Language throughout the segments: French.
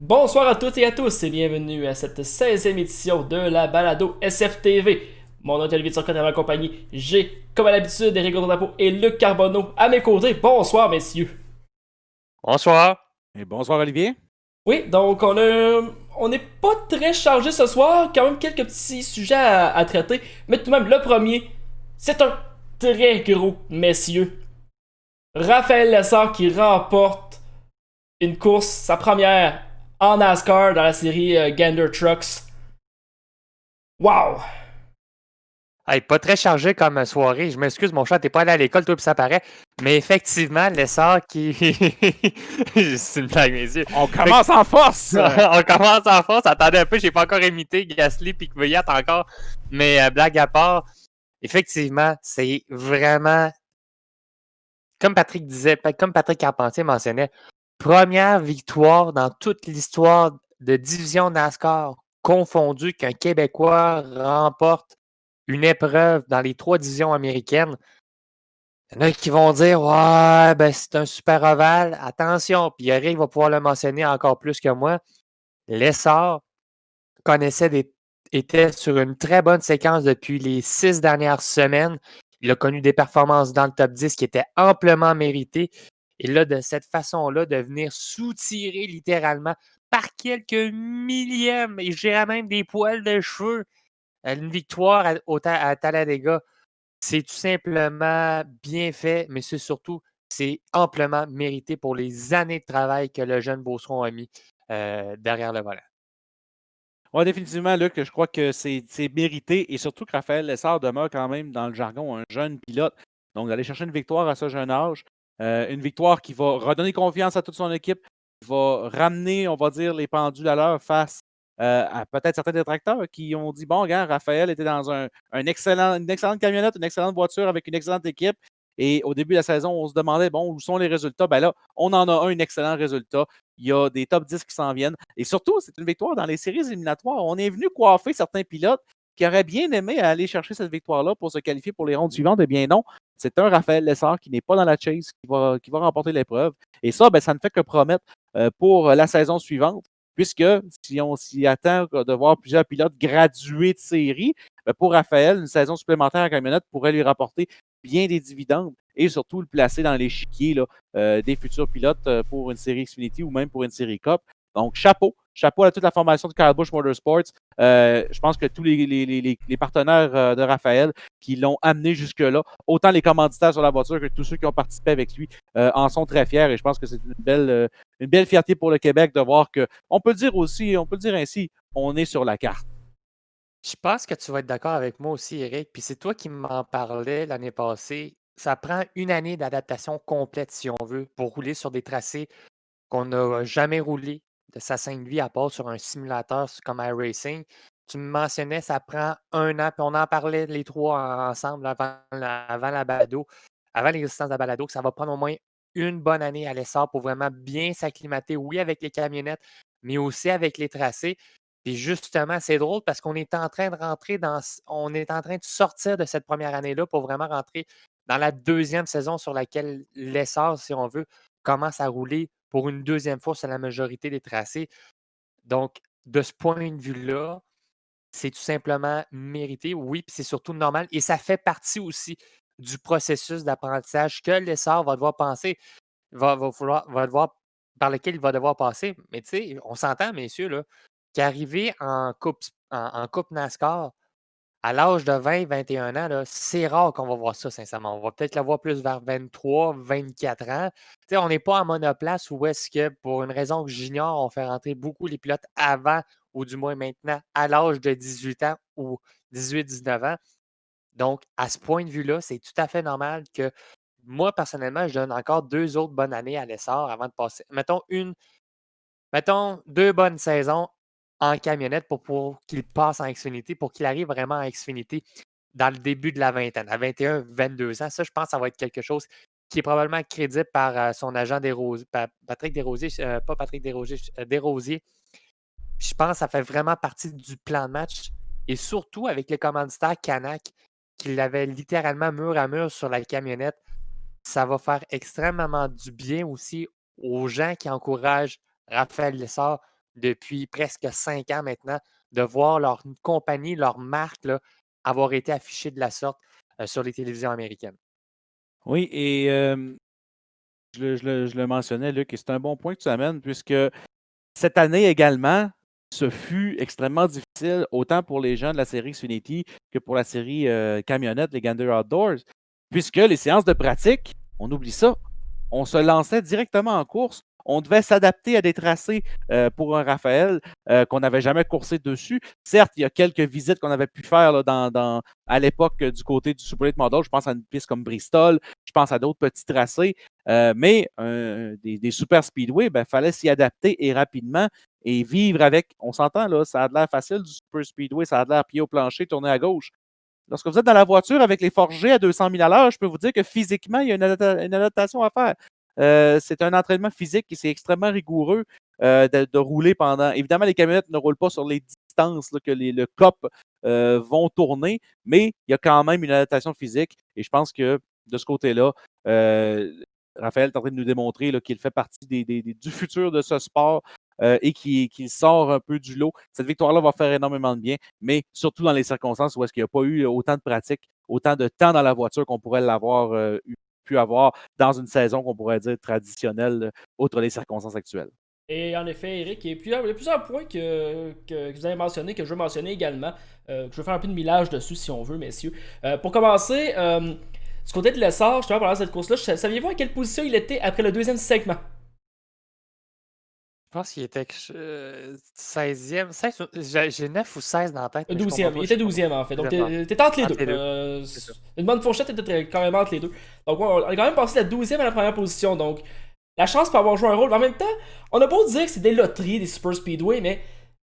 Bonsoir à toutes et à tous et bienvenue à cette 16e édition de la balado SFTV. Mon nom est Olivier Turcotte à ma compagnie. J'ai, comme à l'habitude, Eric Drapeau et Luc Carbonneau à mes côtés. Bonsoir, messieurs. Bonsoir. Et bonsoir Olivier. Oui, donc on n'est pas très chargé ce soir. Quand même quelques petits sujets à traiter. Mais tout de même, le premier, c'est un très gros messieurs. Raphaël Lessard qui remporte une course, sa première en NASCAR dans la série Gander Trucks. Wow! Hey, pas très chargé comme soirée. Je m'excuse, mon chat, t'es pas allé à l'école, toi, puis ça paraît. Mais effectivement, l'essor qui. C'est une blague, messieurs. On commence en force! On commence en force. Attendez un peu, j'ai pas encore imité Gasly puis Kvyat encore. Mais blague à part, effectivement, c'est vraiment. Comme Patrick disait, comme Patrick Carpentier mentionnait, première victoire dans toute l'histoire de division NASCAR confondue qu'un Québécois remporte une épreuve dans les 3 divisions américaines. Il y en a qui vont dire ouais, ben c'est un super ovale. Attention, puis Eric va pouvoir le mentionner encore plus que moi. L'essor connaissait était sur une très bonne séquence depuis les 6 dernières semaines. Il a connu des performances dans le top 10 qui étaient amplement méritées. Et là, de cette façon-là, de venir soutirer littéralement par quelques millièmes, et je dirais même des poils de cheveux, une victoire à Talladega, c'est tout simplement bien fait, mais c'est surtout, c'est amplement mérité pour les années de travail que le jeune Beauceron a mis derrière le volant. Oui, définitivement, Luc, je crois que c'est mérité et surtout que Raphaël Lessard demeure quand même dans le jargon un jeune pilote. Donc, d'aller chercher une victoire à ce jeune âge, une victoire qui va redonner confiance à toute son équipe, qui va ramener, on va dire, les pendules à l'heure face à peut-être certains détracteurs qui ont dit bon, regarde, Raphaël était dans une excellente camionnette, une excellente voiture avec une excellente équipe. Et au début de la saison, on se demandait, bon, où sont les résultats? Ben là, on en a un excellent résultat. Il y a des top 10 qui s'en viennent. Et surtout, c'est une victoire dans les séries éliminatoires. On est venu coiffer certains pilotes qui auraient bien aimé aller chercher cette victoire-là pour se qualifier pour les rondes suivantes. Eh bien non, c'est un Raphaël Lessard qui n'est pas dans la chase, qui va remporter l'épreuve. Et ça, ben, ça ne fait que promettre pour la saison suivante, puisque si on s'y attend de voir plusieurs pilotes gradués de série, ben, pour Raphaël, une saison supplémentaire en camionnette pourrait lui rapporter bien des dividendes et surtout le placer dans l'échiquier des futurs pilotes pour une série Xfinity ou même pour une série Cup. Donc, chapeau. Chapeau à toute la formation de Kyle Busch Motorsports. Je pense que tous les partenaires de Raphaël qui l'ont amené jusque-là, autant les commanditaires sur la voiture que tous ceux qui ont participé avec lui, en sont très fiers. Et je pense que c'est une belle fierté pour le Québec de voir que, on peut le dire ainsi, on est sur la carte. Je pense que tu vas être d'accord avec moi aussi, Eric. Puis c'est toi qui m'en parlais l'année passée. Ça prend une année d'adaptation complète, si on veut, pour rouler sur des tracés qu'on n'a jamais roulé de sa sainte vie, à part sur un simulateur comme iRacing. Tu me mentionnais, ça prend un an, puis on en parlait les trois ensemble avant la balado, avant l'existence de la balado, que ça va prendre au moins une bonne année à l'essor pour vraiment bien s'acclimater, oui, avec les camionnettes, mais aussi avec les tracés. Puis justement, c'est drôle parce qu'on est en train de rentrer on est en train de sortir de cette première année-là pour vraiment rentrer dans la deuxième saison sur laquelle l'essor, si on veut, commence à rouler pour une deuxième fois sur la majorité des tracés. Donc, de ce point de vue-là, c'est tout simplement mérité, oui, puis c'est surtout normal. Et ça fait partie aussi du processus d'apprentissage que l'essor va devoir penser, va devoir, par lequel il va devoir passer. Mais tu sais, on s'entend, messieurs, là, qu'arriver en coupe NASCAR à l'âge de 20, 21 ans, là, c'est rare qu'on va voir ça, sincèrement. On va peut-être le voir plus vers 23, 24 ans. Tu sais, on n'est pas en monoplace où est-ce que, pour une raison que j'ignore, on fait rentrer beaucoup les pilotes avant, ou du moins maintenant, à l'âge de 18 ans ou 18, 19 ans. Donc, à ce point de vue-là, c'est tout à fait normal que moi, personnellement, je donne encore 2 autres bonnes années à l'essor avant de passer. Mettons 2 bonnes saisons en camionnette pour qu'il passe en Xfinity, pour qu'il arrive vraiment en Xfinity dans le début de la vingtaine, à 21, 22 ans. Ça, je pense que ça va être quelque chose qui est probablement crédible par son agent Patrick Desrosiers, pas Patrick Desrosiers, Desrosiers. Je pense que ça fait vraiment partie du plan de match et surtout avec les commanditaires Canac qui l'avaient littéralement mur à mur sur la camionnette. Ça va faire extrêmement du bien aussi aux gens qui encouragent Raphaël Lessard depuis presque 5 ans maintenant, de voir leur compagnie, leur marque, là, avoir été affichée de la sorte sur les télévisions américaines. Oui, et je le mentionnais, Luc, et c'est un bon point que tu amènes, puisque cette année également, ce fut extrêmement difficile, autant pour les gens de la série Xfinity que pour la série Camionnette, les Gander Outdoors, puisque les séances de pratique, on oublie ça, on se lançait directement en course. On devait s'adapter à des tracés pour un Raphaël qu'on n'avait jamais coursé dessus. Certes, il y a quelques visites qu'on avait pu faire là, à l'époque du côté du Super Late Model. Je pense à une piste comme Bristol, je pense à d'autres petits tracés. Mais des super speedway, il fallait s'y adapter et rapidement et vivre avec. On s'entend, là, ça a l'air facile du super speedway, ça a l'air pied au plancher, tourner à gauche. Lorsque vous êtes dans la voiture avec les forgés à 200 000 à l'heure, je peux vous dire que physiquement, il y a une adaptation à faire. C'est un entraînement physique qui c'est extrêmement rigoureux de rouler pendant. Évidemment, les camionnettes ne roulent pas sur les distances là, que le COP vont tourner, mais il y a quand même une adaptation physique. Et je pense que de ce côté-là, Raphaël est en train de nous démontrer là, qu'il fait partie du futur de ce sport et qu'il sort un peu du lot. Cette victoire-là va faire énormément de bien, mais surtout dans les circonstances où est-ce qu'il n'y a pas eu autant de pratique, autant de temps dans la voiture qu'on pourrait l'avoir pu avoir dans une saison qu'on pourrait dire traditionnelle, outre les circonstances actuelles. Et en effet, Eric, il y a plusieurs points que vous avez mentionnés, que je veux mentionner également. Que je veux faire un peu de millage dessus si on veut, messieurs. Pour commencer, du côté de l'essor, justement, pendant cette course-là, saviez-vous à quelle position il était après le deuxième segment? Je pense qu'il était 16e. J'ai 9 ou 16 dans la tête. Mais je comprends 12e, pas, il je était sais pas. 12e en fait. Donc Deuxième, t'étais entre les entre deux. les deux. C'est ça. Une bonne fourchette était quand même entre les deux. Donc ouais, on est quand même passé de la 12e à la première position. Donc la chance peut avoir joué un rôle. Mais en même temps, on a beau dire que c'est des loteries, des super speedway, mais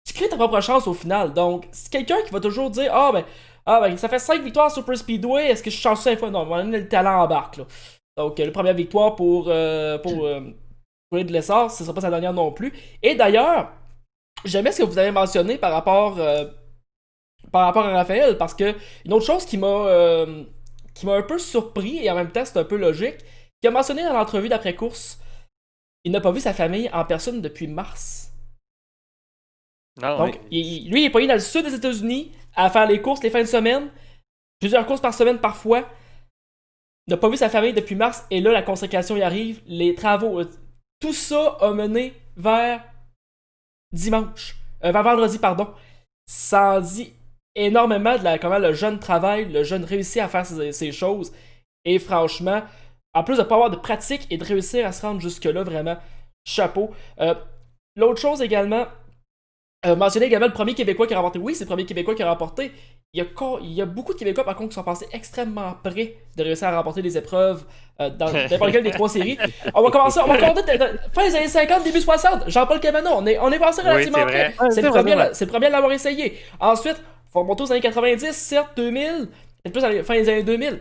tu crées ta propre chance au final. Donc c'est quelqu'un qui va toujours dire ah ben ça fait 5 victoires super speedway, est-ce que je suis chanceux 5 fois? Non, à un moment donné, le talent embarque là. Donc la première victoire pour les de l'essor, ce sera pas sa dernière non plus. Et d'ailleurs, j'aimais ce que vous avez mentionné par rapport à Raphaël, parce que une autre chose qui m'a un peu surpris, et en même temps c'est un peu logique, qu'il a mentionné dans l'entrevue d'après-course, il n'a pas vu sa famille en personne depuis mars. Non, Donc, oui. lui, il est payé dans le sud des États-Unis à faire les courses les fins de semaine, plusieurs courses par semaine parfois. Il n'a pas vu sa famille depuis mars, et là, la consécration y arrive, les travaux, tout ça a mené vers vers vendredi, pardon. Ça en dit énormément de comment le jeune travaille, le jeune réussit à faire ces choses. Et franchement, en plus de pas avoir de pratique et de réussir à se rendre jusque-là, vraiment, chapeau. L'autre chose également, mentionner également le premier Québécois qui a remporté. Oui, c'est le premier Québécois qui a remporté. Il y a beaucoup de Québécois, par contre, qui sont passés extrêmement près de réussir à remporter des épreuves dans n'importe lequel des trois séries. On va compter fin des années 50, début 60. Jean-Paul Cavanaugh, on est passé relativement près. C'est le premier à l'avoir essayé. Ensuite, faut remonter aux années 90, certes, 2000, peut-être plus fin des années 2000.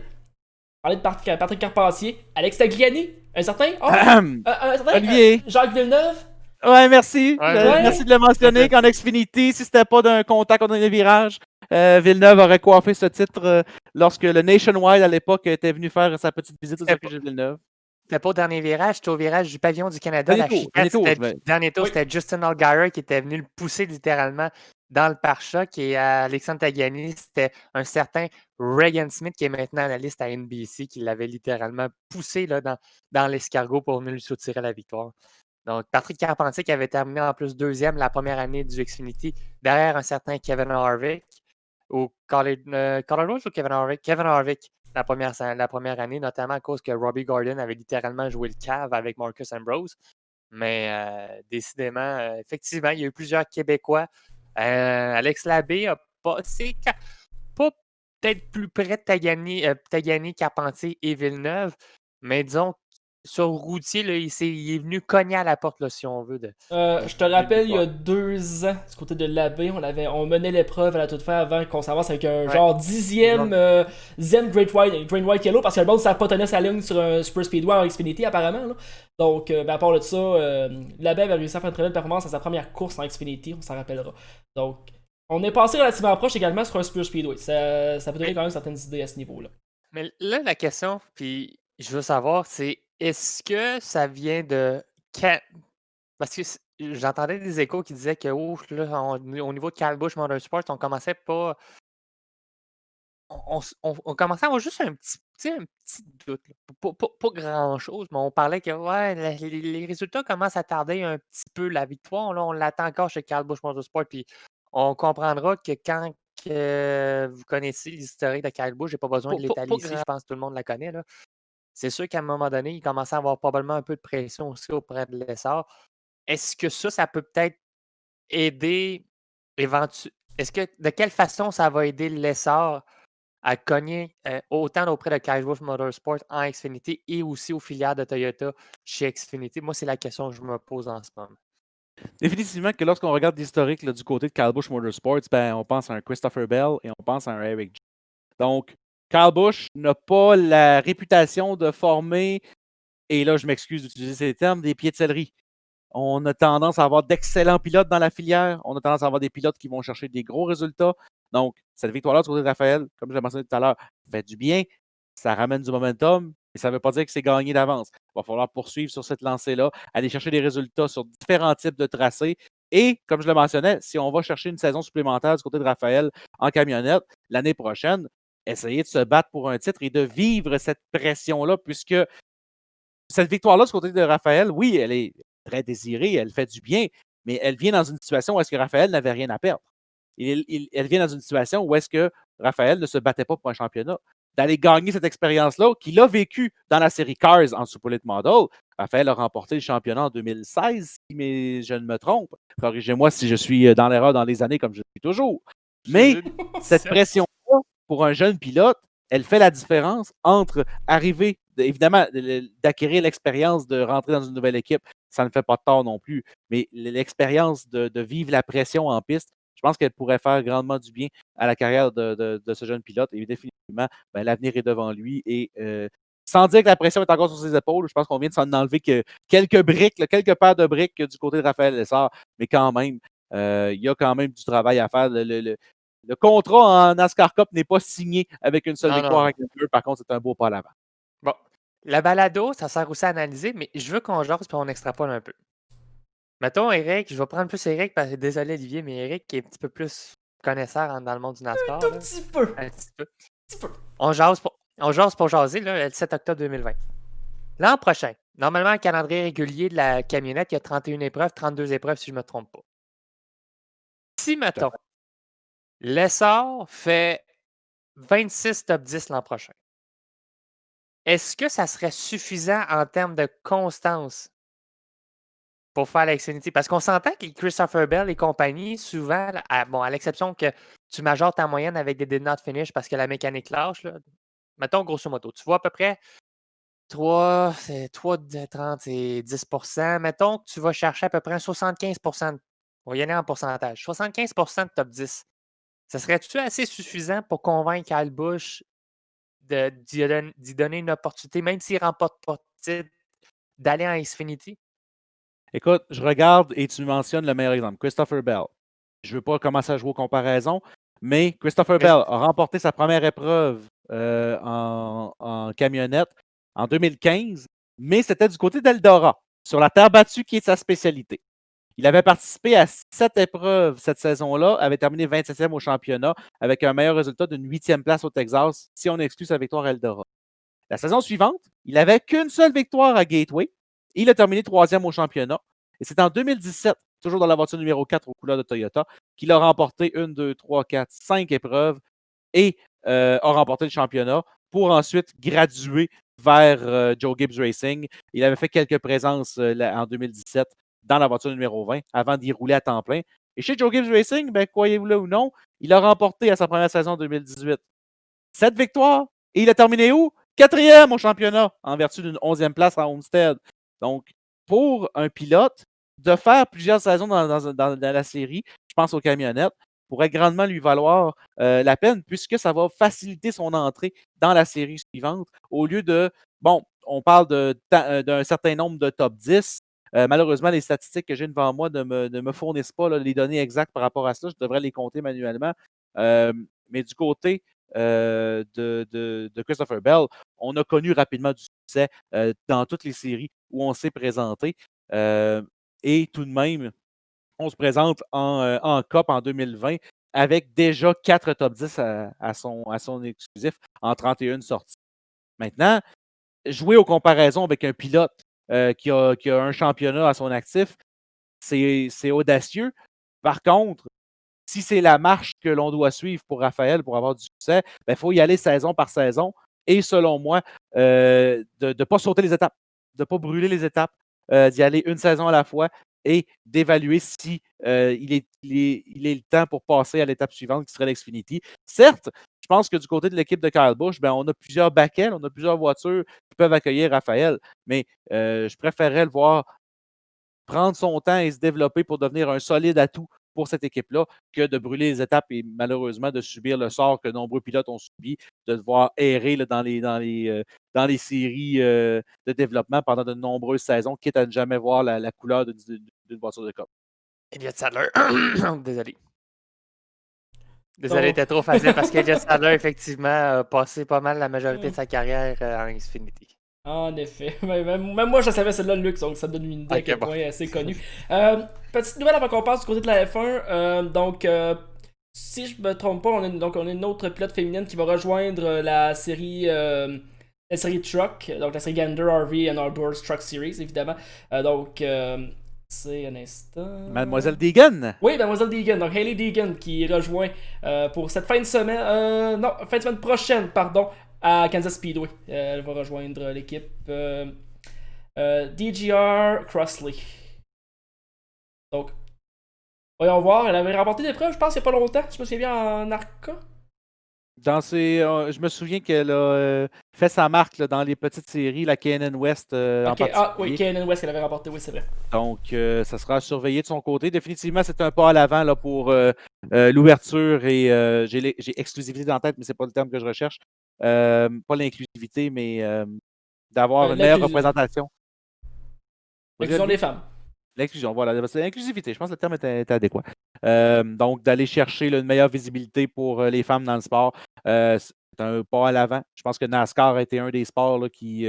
Parler de Patrick Carpentier, Alex Tagliani, un certain Olivier. Jacques Villeneuve. Ouais, merci. Ouais. Merci de le mentionner qu'en Xfinity, si c'était pas d'un contact dans les virages, Villeneuve aurait coiffé ce titre lorsque le Nationwide à l'époque était venu faire sa petite visite au circuit Gilles Villeneuve. C'était pas au dernier virage, c'était au virage du pavillon du Canada. Dernier tour, c'était Justin Allgaier qui était venu le pousser littéralement dans le pare-choc. Et Alexandre Tagliani, c'était un certain Reagan Smith qui est maintenant analyste à NBC qui l'avait littéralement poussé là, dans l'escargot pour venir lui soutirer la victoire. Donc, Patrick Carpentier qui avait terminé en plus deuxième la première année du Xfinity derrière un certain Kevin Harvick au Colorado ou Kevin Harvick? Kevin Harvick la première année, notamment à cause que Robbie Gordon avait littéralement joué le cave avec Marcus Ambrose. Mais décidément, effectivement, il y a eu plusieurs Québécois. Alex Labbé a passé pas peut-être plus près de Tagliani, Carpentier et Villeneuve, mais disons sur routier, là, il est venu cogner à la porte, là, si on veut. Je te rappelle, il y a 2 ans, du côté de l'abbé, on menait l'épreuve à la toute fin avant qu'on s'avance avec un genre dixième Great White Yellow, parce que le monde ne savait pas tenir sa ligne sur un Super Speedway en Xfinity, apparemment. Là. Donc, à part de ça, l'abbé avait réussi à faire une très belle performance à sa première course en Xfinity, on s'en rappellera. Donc, on est passé relativement proche également sur un Super Speedway. Ça peut donner quand même certaines idées à ce niveau-là. Mais là, la question, puis je veux savoir, c'est est-ce que ça vient de... Parce que j'entendais des échos qui disaient que ouf, là, au niveau de Kyle Busch Motorsports, on commençait pas. On commençait à avoir juste un petit, tu sais, un petit doute, là. Pas grand-chose, mais on parlait que ouais, les résultats commencent à tarder un petit peu. La victoire, là, on l'attend encore chez Kyle Busch Motorsport. Puis on comprendra que quand vous connaissez l'historique de Kyle Busch, j'ai pas besoin de l'étaler ici, je pense que tout le monde la connaît, là. C'est sûr qu'à un moment donné, il commençait à avoir probablement un peu de pression aussi auprès de l'essor. Est-ce que ça peut peut-être aider est-ce que de quelle façon ça va aider l'essor à cogner autant auprès de Kyle Busch Motorsport en Xfinity et aussi aux filiales de Toyota chez Xfinity? Moi, c'est la question que je me pose en ce moment. Définitivement que lorsqu'on regarde l'historique du côté de Kyle Busch Motorsports, ben, on pense à un Christopher Bell et on pense à un Eric Jones. Donc, Kyle Busch n'a pas la réputation de former, et là, je m'excuse d'utiliser ces termes, des pieds de céleri. On a tendance à avoir d'excellents pilotes dans la filière. On a tendance à avoir des pilotes qui vont chercher des gros résultats. Donc, cette victoire-là du côté de Raphaël, comme je l'ai mentionné tout à l'heure, fait du bien. Ça ramène du momentum. Et ça ne veut pas dire que c'est gagné d'avance. Il va falloir poursuivre sur cette lancée-là, aller chercher des résultats sur différents types de tracés. Et, comme je le mentionnais, si on va chercher une saison supplémentaire du côté de Raphaël en camionnette l'année prochaine, essayer de se battre pour un titre et de vivre cette pression-là, puisque cette victoire-là du côté de Raphaël, oui, elle est très désirée, elle fait du bien, mais elle vient dans une situation où est-ce que Raphaël n'avait rien à perdre. Elle vient dans une situation où est-ce que Raphaël ne se battait pas pour un championnat. D'aller gagner cette expérience-là, qu'il a vécue dans la série Cars en Super Late Model. Raphaël a remporté le championnat en 2016, si je ne me trompe. Corrigez-moi si je suis dans l'erreur dans les années comme je suis toujours. Mais cette pression-là, pour un jeune pilote, elle fait la différence entre arriver, évidemment, d'acquérir l'expérience de rentrer dans une nouvelle équipe, ça ne fait pas de tort non plus, mais l'expérience de vivre la pression en piste, je pense qu'elle pourrait faire grandement du bien à la carrière de ce jeune pilote. Et définitivement, ben, l'avenir est devant lui. Et sans dire que la pression est encore sur ses épaules, je pense qu'on vient de s'en enlever quelques briques, quelques paires de briques du côté de Raphaël Lessard, mais quand même, il y a quand même du travail à faire. Le contrat en NASCAR Cup n'est pas signé avec une seule victoire avec le bleu. Par contre, c'est un beau pas à l'avant. Bon. La balado, ça sert aussi à analyser, mais je veux qu'on jase et on extrapole un peu. Mettons, Eric, je vais prendre plus Eric, parce que désolé, Olivier, mais Eric qui est un petit peu plus connaisseur dans le monde du NASCAR. Un tout petit peu. Un petit peu. On jase pour jaser, là, le 7 octobre 2020. L'an prochain, normalement, le calendrier régulier de la camionnette, il y a 31 épreuves, 32 épreuves, si je ne me trompe pas. Si, mettons, l'essor fait 26 top 10 l'an prochain, est-ce que ça serait suffisant en termes de constance pour faire la Xfinity? Parce qu'on s'entend que Christopher Bell et compagnie, souvent, à l'exception que tu majores ta moyenne avec des did not finish parce que la mécanique lâche, là, mettons grosso modo, tu vois à peu près 3 de 30 et 10%. Mettons que tu vas chercher à peu près 75%. On va y aller en pourcentage. 75% de top 10. Ça serait-tu assez suffisant pour convaincre Kyle Busch d'y donner une opportunité, même s'il ne remporte pas de titre, d'aller en Xfinity? Écoute, je regarde et tu mentionnes le meilleur exemple, Christopher Bell. Je ne veux pas commencer à jouer aux comparaisons, mais Christopher Mais Bell a remporté sa première épreuve en camionnette en 2015, mais c'était du côté d'Eldora, sur la terre battue qui est sa spécialité. Il avait participé à 7 épreuves cette saison-là, avait terminé 27e au championnat avec un meilleur résultat d'une 8e place au Texas, si on exclut sa victoire à Eldora. La saison suivante, il n'avait qu'une seule victoire à Gateway. Il a terminé 3e au championnat. Et c'est en 2017, toujours dans la voiture numéro 4 aux couleurs de Toyota, qu'il a remporté 1, 2, 3, 4, 5 épreuves et a remporté le championnat pour ensuite graduer vers Joe Gibbs Racing. Il avait fait quelques présences en 2017 dans la voiture numéro 20 avant d'y rouler à temps plein. Et chez Joe Gibbs Racing, ben, croyez-vous-le ou non, il a remporté à sa première saison en 2018 7 victoires et il a terminé où? 4e au championnat en vertu d'une 11e place à Homestead. Donc, pour un pilote, de faire plusieurs saisons dans la série, je pense aux camionnettes, pourrait grandement lui valoir la peine puisque ça va faciliter son entrée dans la série suivante au lieu de, bon, on parle d'un certain nombre de top 10. Malheureusement, les statistiques que j'ai devant moi ne me fournissent pas là, les données exactes par rapport à ça. Je devrais les compter manuellement. Mais du côté de Christopher Bell, on a connu rapidement du succès dans toutes les séries où on s'est présenté. Et tout de même, on se présente en COP en 2020 avec déjà 4 top 10 à son exclusif en 31 sorties. Maintenant, jouer aux comparaisons avec un pilote qui a un championnat à son actif, c'est audacieux. Par contre, si c'est la marche que l'on doit suivre pour Raphaël pour avoir du succès, il faut y aller saison par saison. Et selon moi, de ne pas sauter les étapes, de ne pas brûler les étapes, d'y aller une saison à la fois et d'évaluer si il est le temps pour passer à l'étape suivante qui serait l'Xfinity. Certes, je pense que du côté de l'équipe de Kyle Busch, on a plusieurs backends, on a plusieurs voitures qui peuvent accueillir Raphaël, mais je préférerais le voir prendre son temps et se développer pour devenir un solide atout pour cette équipe-là que de brûler les étapes et malheureusement de subir le sort que nombreux pilotes ont subi, de devoir errer là, dans les séries de développement pendant de nombreuses saisons, quitte à ne jamais voir la couleur d'une voiture de COP. Elliott Sadler. Désolé. Désolé, Donc, c'était trop facile parce qu'Elliott Sadler, effectivement, a passé pas mal la majorité de sa carrière en Xfinity. en effet. Même moi, je savais celle-là, Luc, donc ça me donne une idée à Ok, quel bon. point elle est assez connue. Petite nouvelle avant qu'on passe du côté de la F1. Si je me trompe pas, on a une autre pilote féminine qui va rejoindre la série Truck, donc la série Gander RV and Outdoors Truck Series, évidemment. C'est un instant. Mademoiselle Deegan. Oui, Mademoiselle Deegan, donc Hailey Deegan qui rejoint pour cette fin de semaine, non, fin de semaine prochaine, pardon, à Kansas Speedway. Elle va rejoindre l'équipe DGR Crossley. Donc, voyons voir, elle avait remporté des preuves, je pense, il n'y a pas longtemps, je me souviens bien, en ARCA. Je me souviens qu'elle a fait sa marque là, dans les petites séries, la K&N West en particulier. Ah oui, K&N West qu'elle avait remporté, oui, c'est vrai. Donc, ça sera surveillé de son côté. Définitivement, c'est un pas à l'avant là, pour l'ouverture et j'ai exclusivité dans la tête, mais c'est pas le terme que je recherche. Pas l'inclusivité, mais d'avoir une meilleure représentation. L'inclusion des femmes. L'inclusion, voilà. C'est l'inclusivité, je pense que le terme est adéquat. Donc, d'aller chercher une meilleure visibilité pour les femmes dans le sport, c'est un pas à l'avant. Je pense que NASCAR a été un des sports là, qui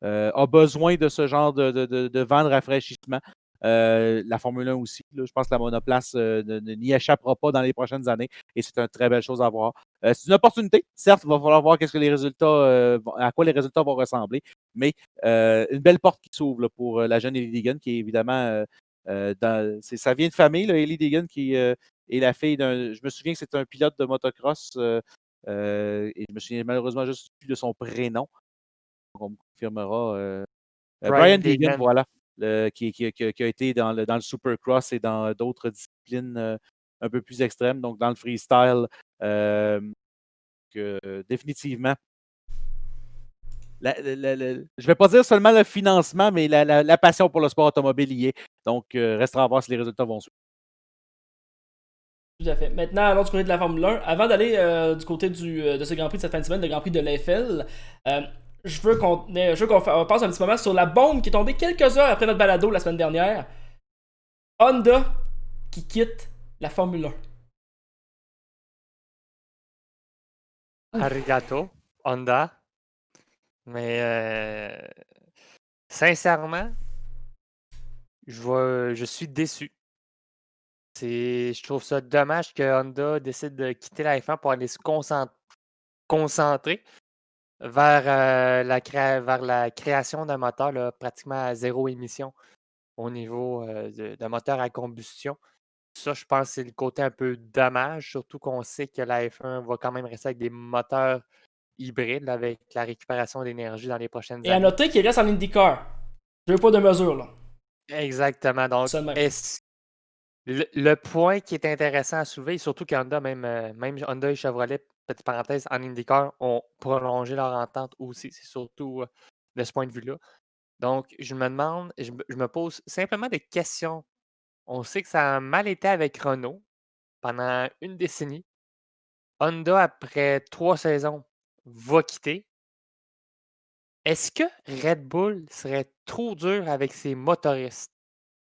a besoin de ce genre de vent de rafraîchissement. La Formule 1 aussi. Là, je pense que la monoplace n'y échappera pas dans les prochaines années et c'est une très belle chose à voir. C'est une opportunité. Certes, il va falloir voir qu'est-ce que les résultats, à quoi les résultats vont ressembler, mais une belle porte qui s'ouvre là, pour la jeune Ellie Deegan qui est évidemment ça vient de famille, là, Ellie Deegan qui est la fille d'un. Je me souviens que c'est un pilote de motocross et je me souviens malheureusement juste plus de son prénom. On me confirmera. Brian Deegan, voilà, qui a été dans le Supercross et dans d'autres disciplines un peu plus extrêmes, donc dans le freestyle. Définitivement, je ne vais pas dire seulement le financement, mais la passion pour le sport automobile y est. Donc, restera à voir si les résultats vont suivre. Tout à fait. Maintenant, allons du côté de la Formule 1. Avant d'aller du côté de ce Grand Prix de cette fin de semaine, le Grand Prix de l'Eiffel, je veux qu'on passe un petit moment sur la bombe qui est tombée quelques heures après notre balado la semaine dernière. Honda qui quitte la Formule 1. Arigato, Honda. Mais sincèrement, je suis déçu. Je trouve ça dommage que Honda décide de quitter la F1 pour aller se concentrer vers la création d'un moteur là, pratiquement à zéro émission au niveau de moteur à combustion. Ça, je pense que c'est le côté un peu dommage, surtout qu'on sait que la F1 va quand même rester avec des moteurs hybrides là, avec la récupération d'énergie dans les prochaines années. Et à noter qu'il reste en IndyCar. Deux poids de mesure, là. Exactement. Donc, le point qui est intéressant à soulever, surtout qu'Honda, même Honda et Chevrolet, petite parenthèse, en IndyCar, ont prolongé leur entente aussi. C'est surtout de ce point de vue-là. Donc, je me demande, je me pose simplement des questions. On sait que ça a mal été avec Renault pendant une décennie. Honda, après 3 saisons, va quitter. Est-ce que Red Bull serait trop dur avec ses motoristes?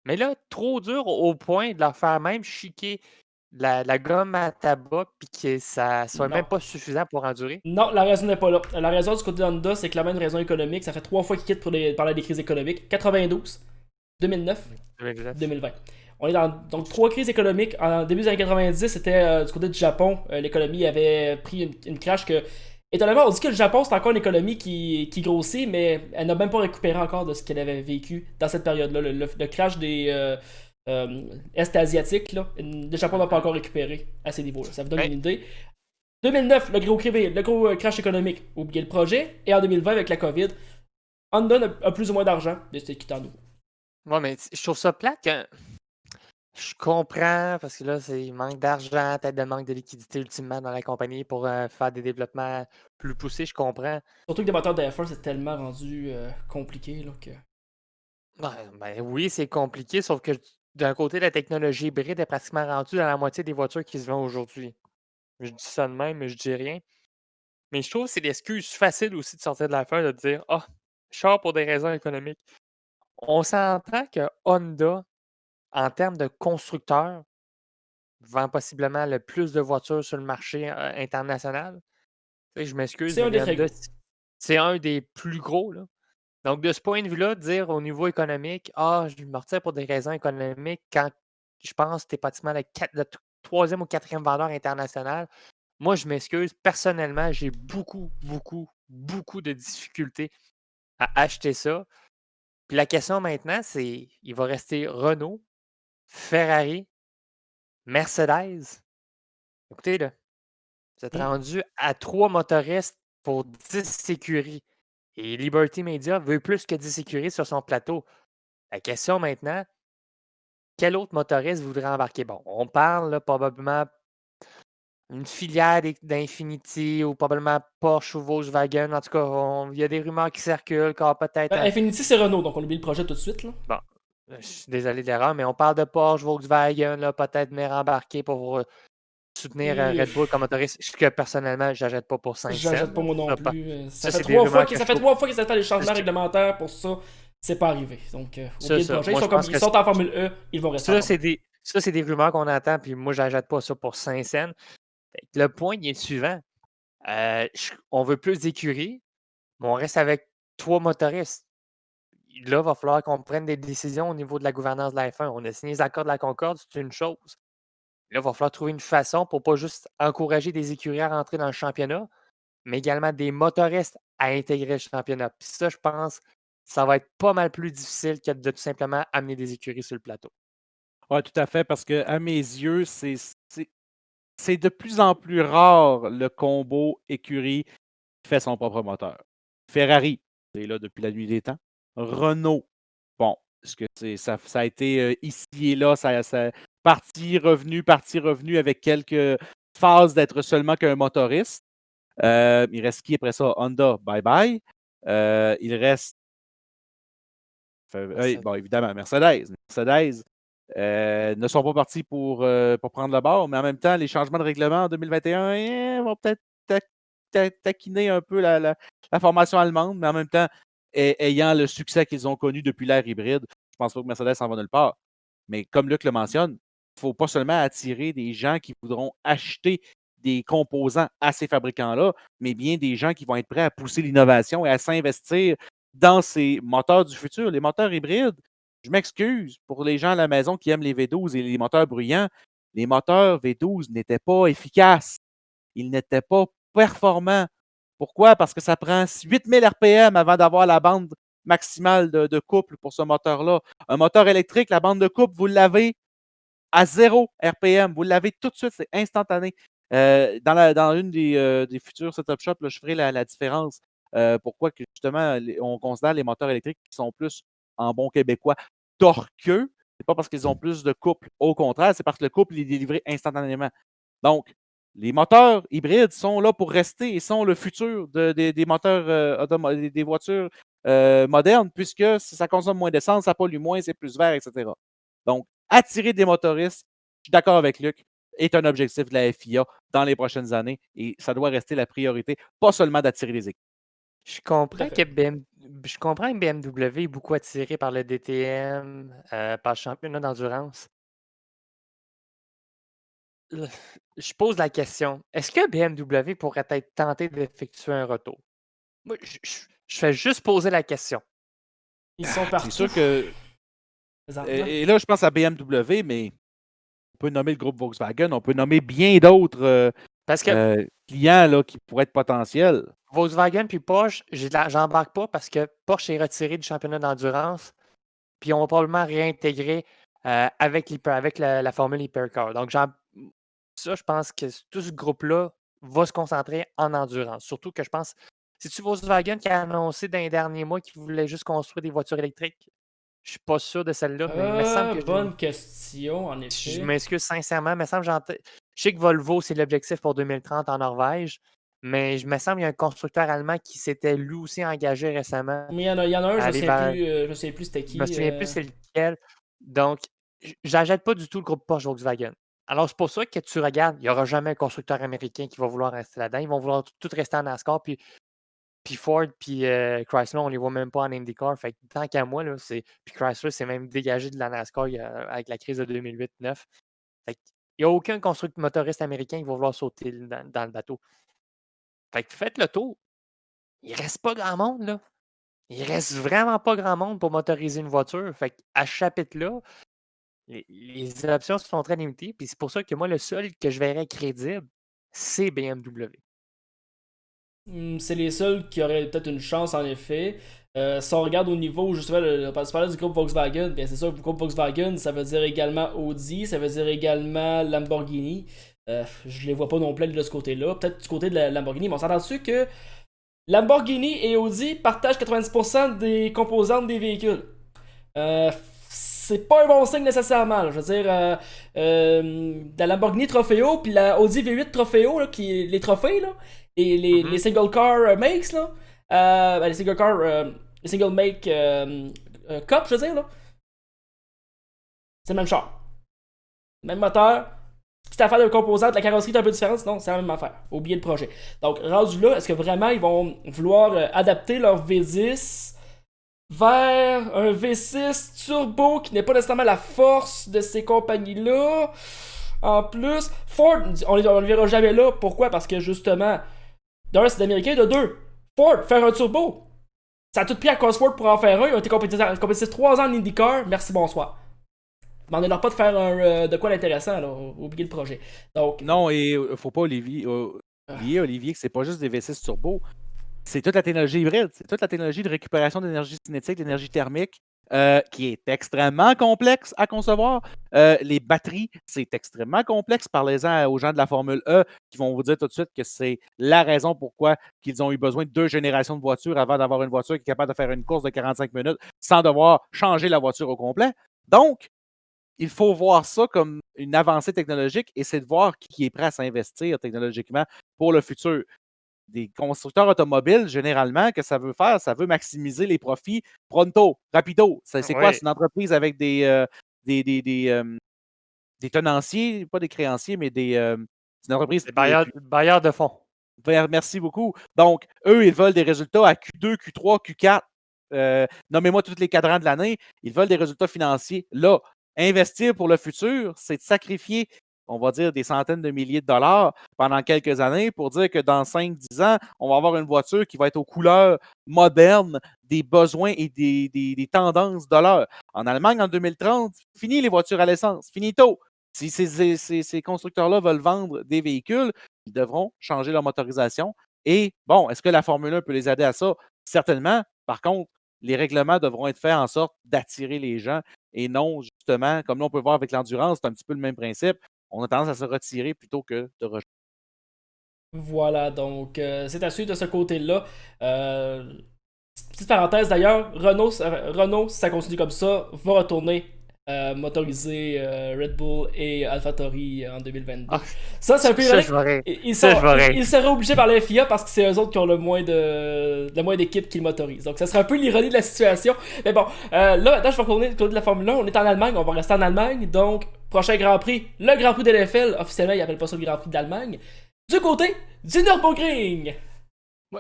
Mais là, trop dur au point de leur faire même chiquer la gomme à tabac puis que ça soit même pas suffisant pour endurer? Non, la raison n'est pas là. La raison du côté de Honda, c'est clairement une raison économique. Ça fait 3 fois qu'ils quittent pour parler des crises économiques. 92, 2009, 2009. 2020. On est dans donc 3 crises économiques. En début des années 90, c'était du côté du Japon. L'économie avait pris une crash que. Étonnamment, on dit que le Japon, c'est encore une économie qui grossit, mais elle n'a même pas récupéré encore de ce qu'elle avait vécu dans cette période-là. Le crash des Est-Asiatiques, là, le Japon n'a pas encore récupéré à ces niveaux-là. Ça vous donne une idée. 2009, le gros crash économique. Oubliez le projet. Et en 2020, avec la COVID, Honda a plus ou moins d'argent de ce qui est en nous. Ouais, mais je trouve ça plate que je comprends parce que là, il manque d'argent, peut-être de manque de liquidité ultimement dans la compagnie pour faire des développements plus poussés, je comprends. Surtout que des moteurs de F1, c'est tellement rendu compliqué là, que. Ben oui, c'est compliqué, sauf que d'un côté, la technologie hybride est pratiquement rendue dans la moitié des voitures qui se vendent aujourd'hui. Je dis ça de même, mais je dis rien. Mais je trouve que c'est l'excuse facile aussi de sortir de l'affaire, de dire ah, je sors pour des raisons économiques. On s'entend que Honda, en termes de constructeur, vend possiblement le plus de voitures sur le marché international. Tu sais, je m'excuse, C'est mais un des très Honda, gros. c'est un des plus gros, là. Donc, de ce point de vue-là, dire au niveau économique, ah, je me retire pour des raisons économiques quand je pense que tu es pratiquement le troisième ou quatrième vendeur international, moi, je m'excuse. Personnellement, j'ai beaucoup, beaucoup, beaucoup de difficultés à acheter ça. Puis la question maintenant, c'est il va rester Renault, Ferrari, Mercedes. Écoutez, là, vous êtes Hmm. rendu à 3 motoristes pour 10 écuries. Et Liberty Media veut plus que 10 écuries sur son plateau. La question maintenant, quel autre motoriste voudrait embarquer? Bon, on parle là, probablement une filière d'Infinity ou probablement Porsche ou Volkswagen. En tout cas, il y a des rumeurs qui circulent, car peut-être. Infinity, c'est Renault, donc on oublie le projet tout de suite. Là. Bon, je suis désolé de l'erreur, mais on parle de Porsche, Volkswagen, là, peut-être venir embarquer pour soutenir Et, Red Bull comme motoriste. Ce que personnellement, je n'achète pas pour 5 cents. J'achète pas moi non Ça, plus. Ça fait c'est des 3 fois rumeurs que que ça je fait trouve. 3 fois qu'ils attendent les changements C'est réglementaires pour ça. C'est pas arrivé. Donc, ça, oubliez le projet. moi, je pense que Ils sont en Formule E, ils vont rester en ça, Formule c'est des rumeurs qu'on entend, puis moi, je n'achète pas ça pour 5 cents. Fait que le point il est le suivant. On veut plus d'écuries, mais on reste avec 3 motoristes. Là, il va falloir qu'on prenne des décisions au niveau de la gouvernance de la F1. On a signé les accords de la Concorde, c'est une chose. Là, il va falloir trouver une façon pour pas juste encourager des écuries à rentrer dans le championnat, mais également des motoristes à intégrer le championnat. Puis ça, je pense, ça va être pas mal plus difficile que de tout simplement amener des écuries sur le plateau. Oui, tout à fait, parce que à mes yeux, c'est de plus en plus rare le combo écurie qui fait son propre moteur. Ferrari, c'est là depuis la nuit des temps. Renault, bon, ce que ça a été ici et là, parti, revenu avec quelques phases d'être seulement qu'un motoriste. Il reste qui après ça? Honda, bye bye. Il reste, bon, évidemment, Mercedes. Mercedes ne sont pas partis pour prendre le bord, mais en même temps, les changements de règlement en 2021 vont peut-être taquiner un peu la formation allemande, mais en même temps, ayant le succès qu'ils ont connu depuis l'ère hybride, je pense pas que Mercedes s'en va nulle part. Mais comme Luc le mentionne, il ne faut pas seulement attirer des gens qui voudront acheter des composants à ces fabricants-là, mais bien des gens qui vont être prêts à pousser l'innovation et à s'investir dans ces moteurs du futur. Les moteurs hybrides, je m'excuse pour les gens à la maison qui aiment les V12 et les moteurs bruyants, les moteurs V12 n'étaient pas efficaces. Ils n'étaient pas performants. Pourquoi? Parce que ça prend 8000 RPM avant d'avoir la bande maximale de couple pour ce moteur-là. Un moteur électrique, la bande de couple, vous l'avez à 0 RPM. Vous l'avez tout de suite, c'est instantané. Dans une des futurs setup shops, là, je ferai la différence. Pourquoi que justement, on considère les moteurs électriques qui sont plus, en bon québécois, torqueux. C'est pas parce qu'ils ont plus de couple. Au contraire, c'est parce que le couple est délivré instantanément. Donc, les moteurs hybrides sont là pour rester et sont le futur des moteurs des voitures modernes, puisque ça consomme moins d'essence, ça pollue moins, c'est plus vert, etc. Donc, attirer des motoristes, je suis d'accord avec Luc, est un objectif de la FIA dans les prochaines années et ça doit rester la priorité, pas seulement d'attirer les équipes. Je comprends que BMW est beaucoup attiré par le DTM, par le championnat d'endurance. Je pose la question, est-ce que BMW pourrait être tenté d'effectuer un retour? Moi, je fais juste poser la question. Ils sont C'est partout. sûr que présentement. Et là, je pense à BMW, mais on peut nommer le groupe Volkswagen, on peut nommer bien d'autres Parce que clients là, qui pourraient être potentiels. Volkswagen puis Porsche, j'embarque pas parce que Porsche est retiré du championnat d'endurance, puis on va probablement réintégrer avec la Formule Hypercar. Donc, ça, je pense que tout ce groupe-là va se concentrer en endurance. Surtout que je pense, c'est-tu Volkswagen qui a annoncé dans les derniers mois qu'il voulait juste construire des voitures électriques? Je suis pas sûr de celle-là, mais il me semble que Bonne question, en je effet. m'excuse sincèrement, il me semble je sais que Volvo, c'est l'objectif pour 2030 en Norvège, mais je me semble qu'il y a un constructeur allemand qui s'était lui aussi engagé récemment Mais il y en a un, à aller vers. je me souviens plus c'était Je me qui. souviens plus c'est lequel. Donc, j'achète pas du tout le groupe Porsche Volkswagen. Alors, c'est pour ça que tu regardes, il n'y aura jamais un constructeur américain qui va vouloir rester là-dedans. Ils vont vouloir tout rester en NASCAR, puis Ford, puis Chrysler, on les voit même pas en IndyCar. Fait que tant qu'à moi, là, puis Chrysler s'est même dégagé de la NASCAR avec la crise de 2008-9. Fait qu'il n'y a aucun constructeur motoriste américain qui va vouloir sauter dans le bateau. Fait que faites le tour. Il reste pas grand monde, là. Il reste vraiment pas grand monde pour motoriser une voiture. Fait qu'à ce chapitre-là, les options sont très limitées. Puis c'est pour ça que moi, le seul que je verrais crédible, c'est BMW. C'est les seuls qui auraient peut-être une chance, en effet. Si on regarde au niveau, justement, parce que tu parlais du groupe Volkswagen, bien c'est sûr, le groupe Volkswagen, ça veut dire également Audi, ça veut dire également Lamborghini. Je les vois pas non plus de ce côté-là. Peut-être du côté de la Lamborghini, mais on s'entend dessus que Lamborghini et Audi partagent 90% des composantes des véhicules. C'est pas un bon signe nécessairement. Là. Je veux dire, la Lamborghini Trofeo puis la Audi V8 Trofeo, là, les trophées, là, et les single car makes, là, les single car, les single make cup, je veux dire, là, c'est le même char. Même moteur. Petite affaire de composantes, la carrosserie est un peu différente, sinon c'est la même affaire. Oubliez le projet. Donc, rendu là, est-ce que vraiment ils vont vouloir adapter leur V10 vers un V6 turbo qui n'est pas nécessairement la force de ces compagnies-là? En plus, Ford, on ne verra jamais là. Pourquoi? Parce que justement, d'un, c'est américain, de deux, Ford, faire un turbo. Ça a tout pris à Cosworth pour en faire un. Ils ont été compétitifs 3 ans en IndyCar. Merci, bonsoir. Demandez-leur pas de faire de quoi d'intéressant, là. Oubliez le projet. Donc, Non, et faut pas oublier, Olivier, que c'est pas juste des V6 turbo. C'est toute la technologie hybride. C'est toute la technologie de récupération d'énergie cinétique, d'énergie thermique, qui est extrêmement complexe à concevoir. Les batteries, c'est extrêmement complexe. Parlez-en aux gens de la Formule E qui vont vous dire tout de suite que c'est la raison pourquoi ils ont eu besoin de 2 générations de voitures avant d'avoir une voiture qui est capable de faire une course de 45 minutes sans devoir changer la voiture au complet. Donc, il faut voir ça comme une avancée technologique et c'est de voir qui est prêt à s'investir technologiquement pour le futur. Des constructeurs automobiles, généralement, que ça veut faire, ça veut maximiser les profits pronto, rapido. C'est quoi? Oui. C'est une entreprise avec des tenanciers, pas des créanciers, mais c'est une entreprise. Des bailleurs de fonds. Merci beaucoup. Donc, eux, ils veulent des résultats à Q2, Q3, Q4. Nommez-moi tous les cadrans de l'année. Ils veulent des résultats financiers. Là, investir pour le futur, c'est de sacrifier, on va dire, des centaines de milliers de dollars pendant quelques années pour dire que dans 5-10 ans, on va avoir une voiture qui va être aux couleurs modernes des besoins et des tendances de l'heure. En Allemagne, en 2030, fini les voitures à l'essence, finito. Si ces constructeurs-là veulent vendre des véhicules, ils devront changer leur motorisation. Et bon, est-ce que la Formule 1 peut les aider à ça? Certainement. Par contre, les règlements devront être faits en sorte d'attirer les gens et non, justement, comme là, on peut voir avec l'endurance, c'est un petit peu le même principe. On a tendance à se retirer plutôt que de rejoindre. voilà, donc c'est à suivre de ce côté-là. Petite parenthèse d'ailleurs, Renault, si ça continue comme ça, va retourner motoriser Red Bull et AlphaTauri en 2022. Ah, ça, c'est un peu ça, ironique. Ils seraient obligés par la FIA parce que c'est eux autres qui ont le moins d'équipes qui le motorisent. Donc, ça serait un peu l'ironie de la situation. Mais bon, là, maintenant, je vais retourner du côté de la Formule 1. On est en Allemagne, on va rester en Allemagne. Donc, prochain Grand Prix, le Grand Prix de l'FL. Officiellement, ils n'appellent pas ça le Grand Prix d'Allemagne. Du côté du Nürburgring.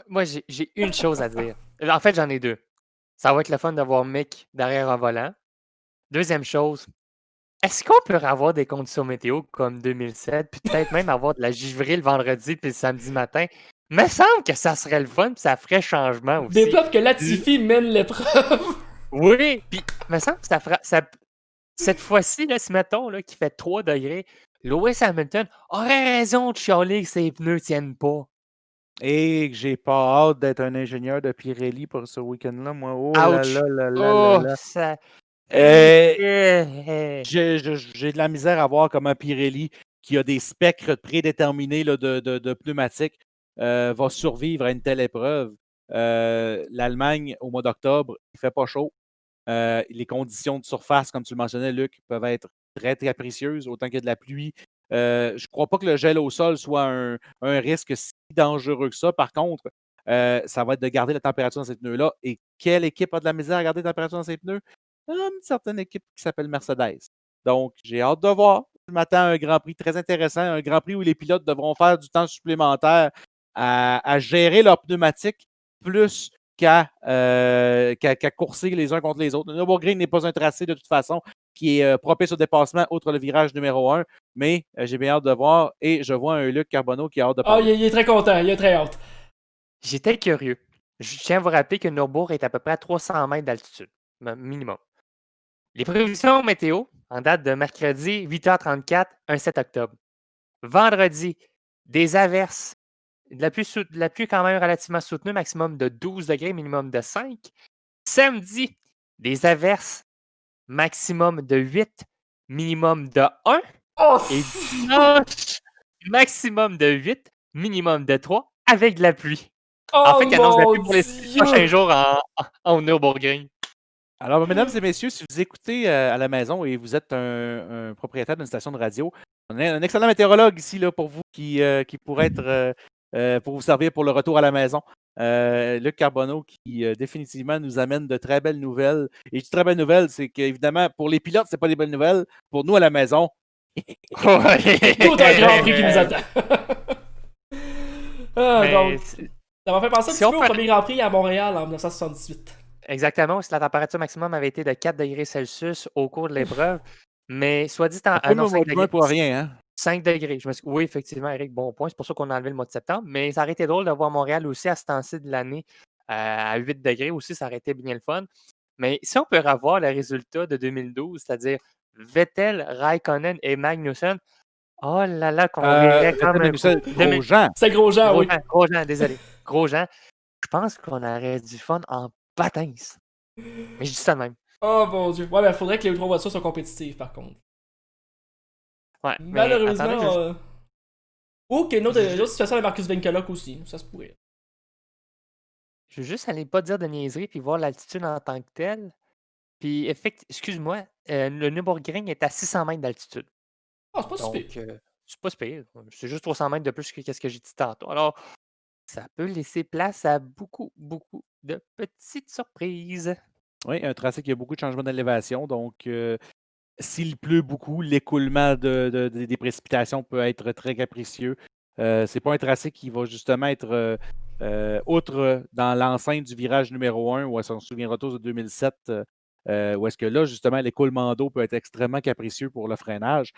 Moi j'ai une chose à dire. En fait, j'en ai deux. Ça va être le fun d'avoir Mick derrière un volant. Deuxième chose, est-ce qu'on peut avoir des conditions météo comme 2007, puis peut-être même avoir de la givrée le vendredi puis le samedi matin? Me semble que ça serait le fun, puis ça ferait changement aussi. Développe que Latifi mène l'épreuve. Oui, puis me semble que cette fois-ci, là, si mettons là, qu'il fait 3 degrés, Lewis Hamilton aurait raison de chialer que ses pneus tiennent pas. Et que j'ai pas hâte d'être un ingénieur de Pirelli pour ce week-end-là, moi. Oh là Ouch! là là là là Oh, là. ça. Euh, Eh. j'ai de la misère à voir comment Pirelli, qui a des spectres prédéterminés là, de pneumatiques, va survivre à une telle épreuve. L'Allemagne, au mois d'octobre, il fait pas chaud. Les conditions de surface, comme tu le mentionnais, Luc, peuvent être très capricieuses, autant qu'il y a de la pluie. Je ne crois pas que le gel au sol soit un risque si dangereux que ça. Par contre, ça va être de garder la température dans ces pneus-là. Et quelle équipe a de la misère à garder la température dans ces pneus? Une certaine équipe qui s'appelle Mercedes. Donc, j'ai hâte de voir. Je m'attends à un Grand Prix très intéressant, un Grand Prix où les pilotes devront faire du temps supplémentaire à gérer leurs pneumatiques plus qu'à courser les uns contre les autres. Le Nürburgring n'est pas un tracé de toute façon qui est propice au dépassement, outre le virage numéro 1, mais j'ai bien hâte de voir et je vois un Luc Carbonneau qui a hâte de Ah, parler. il est très content, il est très hâte. J'étais curieux. Je tiens à vous rappeler que Nürburgring est à peu près à 300 mètres d'altitude, minimum. Les prévisions météo, en date de mercredi 8h34, un 7 octobre. Vendredi, des averses, de la pluie quand même relativement soutenue, maximum de 12 degrés, minimum de 5. Samedi, des averses, maximum de 8, minimum de 1. Oh, Et dimanche, maximum de 8, minimum de 3, avec de la pluie. En oh fait, il annonce de la mon pluie pour les prochains Dieu! jours en Nürburgring. Alors, mesdames et messieurs, si vous écoutez à la maison et vous êtes un propriétaire d'une station de radio, on a un excellent météorologue ici là, pour vous qui pourrait être pour vous servir pour le retour à la maison. Luc Carbonneau qui définitivement nous amène de très belles nouvelles. Et je dis très belles nouvelles, c'est qu'évidemment, pour les pilotes, c'est pas des belles nouvelles. Pour nous à la maison, Tout un Grand Prix qui nous attend. Donc, Mais ça m'a fait penser un si petit on peu au peut- premier Grand Prix à Montréal en 1978. exactement, si la température maximum avait été de 4 degrés Celsius au cours de l'épreuve, mais soit dit en pas non, le 5 mois de juin degrés. pour rien. Hein? 5 degrés. Oui, effectivement, Eric, bon point. C'est pour ça qu'on a enlevé le mois de septembre. Mais ça aurait été drôle de voir Montréal aussi à ce temps-ci de l'année à 8 degrés aussi. Ça aurait été bien le fun. Mais si on peut revoir le résultat de 2012, c'est-à-dire Vettel, Raikkonen et Magnussen, oh là là, qu'on rirait comme un coup. Grosjean. C'est Grosjean, oui. Grosjean, désolé. Grosjean, je pense qu'on aurait du fun en patins. Mais je dis ça de même. Oh mon Dieu. Ouais, mais faudrait que les trois voitures soient compétitives par contre. Ouais, mais Malheureusement. attendez, Ou qu'il y ait une autre situation avec Marcus Venkelock aussi. Ça se pourrait. je veux juste aller pas dire de niaiserie puis voir l'altitude en tant que telle. Puis, excuse-moi, le Nürburgring est à 600 mètres d'altitude. Ah, c'est pas si Donc, pire. c'est pas si pire. C'est juste 300 mètres de plus que ce que j'ai dit tantôt. Alors, ça peut laisser place à beaucoup, beaucoup de petites surprises. Oui, un tracé qui a beaucoup de changements d'élévation. Donc, s'il pleut beaucoup, l'écoulement des précipitations peut être très capricieux. C'est pas un tracé qui va justement être outre dans l'enceinte du virage numéro 1, où on s'en souviendra tous de 2007, où est-ce que là, justement, l'écoulement d'eau peut être extrêmement capricieux pour le freinage.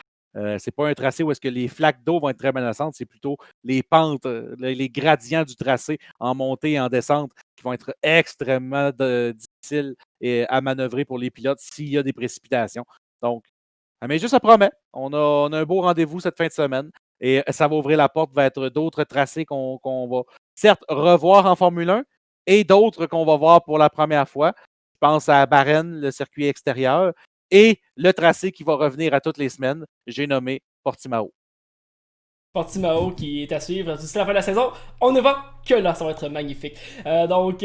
C'est pas un tracé où est-ce que les flaques d'eau vont être très menaçantes, c'est plutôt les pentes, les gradients du tracé en montée et en descente qui vont être extrêmement difficiles à manœuvrer pour les pilotes s'il y a des précipitations. Donc, mais juste ça promet. On a un beau rendez-vous cette fin de semaine et ça va ouvrir la porte vers d'autres tracés qu'on va certes revoir en Formule 1 et d'autres qu'on va voir pour la première fois. Je pense à Bahreïn, le circuit extérieur, et le tracé qui va revenir à toutes les semaines. J'ai nommé Portimao. Portimao qui est à suivre d'ici la fin de la saison. On ne va que là, ça va être magnifique. Donc,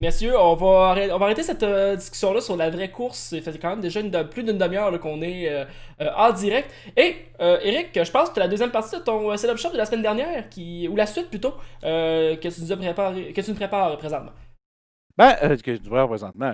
messieurs, on va arrêter cette discussion-là sur la vraie course. Ça fait quand même déjà plus d'une demi-heure là, qu'on est en direct. Et, Eric, je pense que la deuxième partie de ton setup shop de la semaine dernière, ou la suite plutôt, que tu nous prépares présentement. Que je devrais présentement.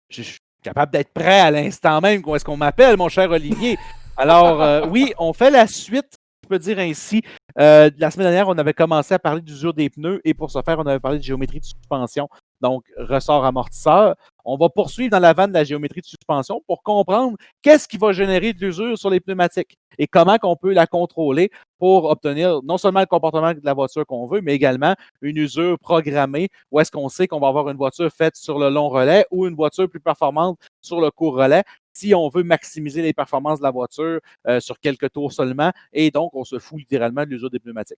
Je suis capable d'être prêt à l'instant même où est-ce qu'on m'appelle, mon cher Olivier. Alors, oui, on fait la suite, je peux dire ainsi. La semaine dernière, on avait commencé à parler d'usure des pneus et pour ce faire, on avait parlé de géométrie de suspension, donc ressort amortisseur. On va poursuivre dans la vanne de la géométrie de suspension pour comprendre qu'est-ce qui va générer de l'usure sur les pneumatiques et comment on peut la contrôler pour obtenir non seulement le comportement de la voiture qu'on veut, mais également une usure programmée où est-ce qu'on sait qu'on va avoir une voiture faite sur le long relais ou une voiture plus performante sur le court relais. si on veut maximiser les performances de la voiture sur quelques tours seulement, et donc on se fout littéralement de l'usure des pneumatiques.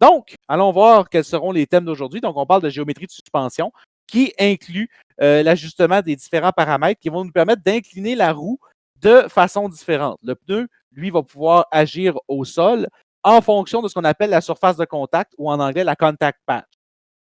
Donc, allons voir quels seront les thèmes d'aujourd'hui. Donc, on parle de géométrie de suspension qui inclut l'ajustement des différents paramètres qui vont nous permettre d'incliner la roue de façon différente. Le pneu, lui, va pouvoir agir au sol en fonction de ce qu'on appelle la surface de contact ou en anglais la contact patch.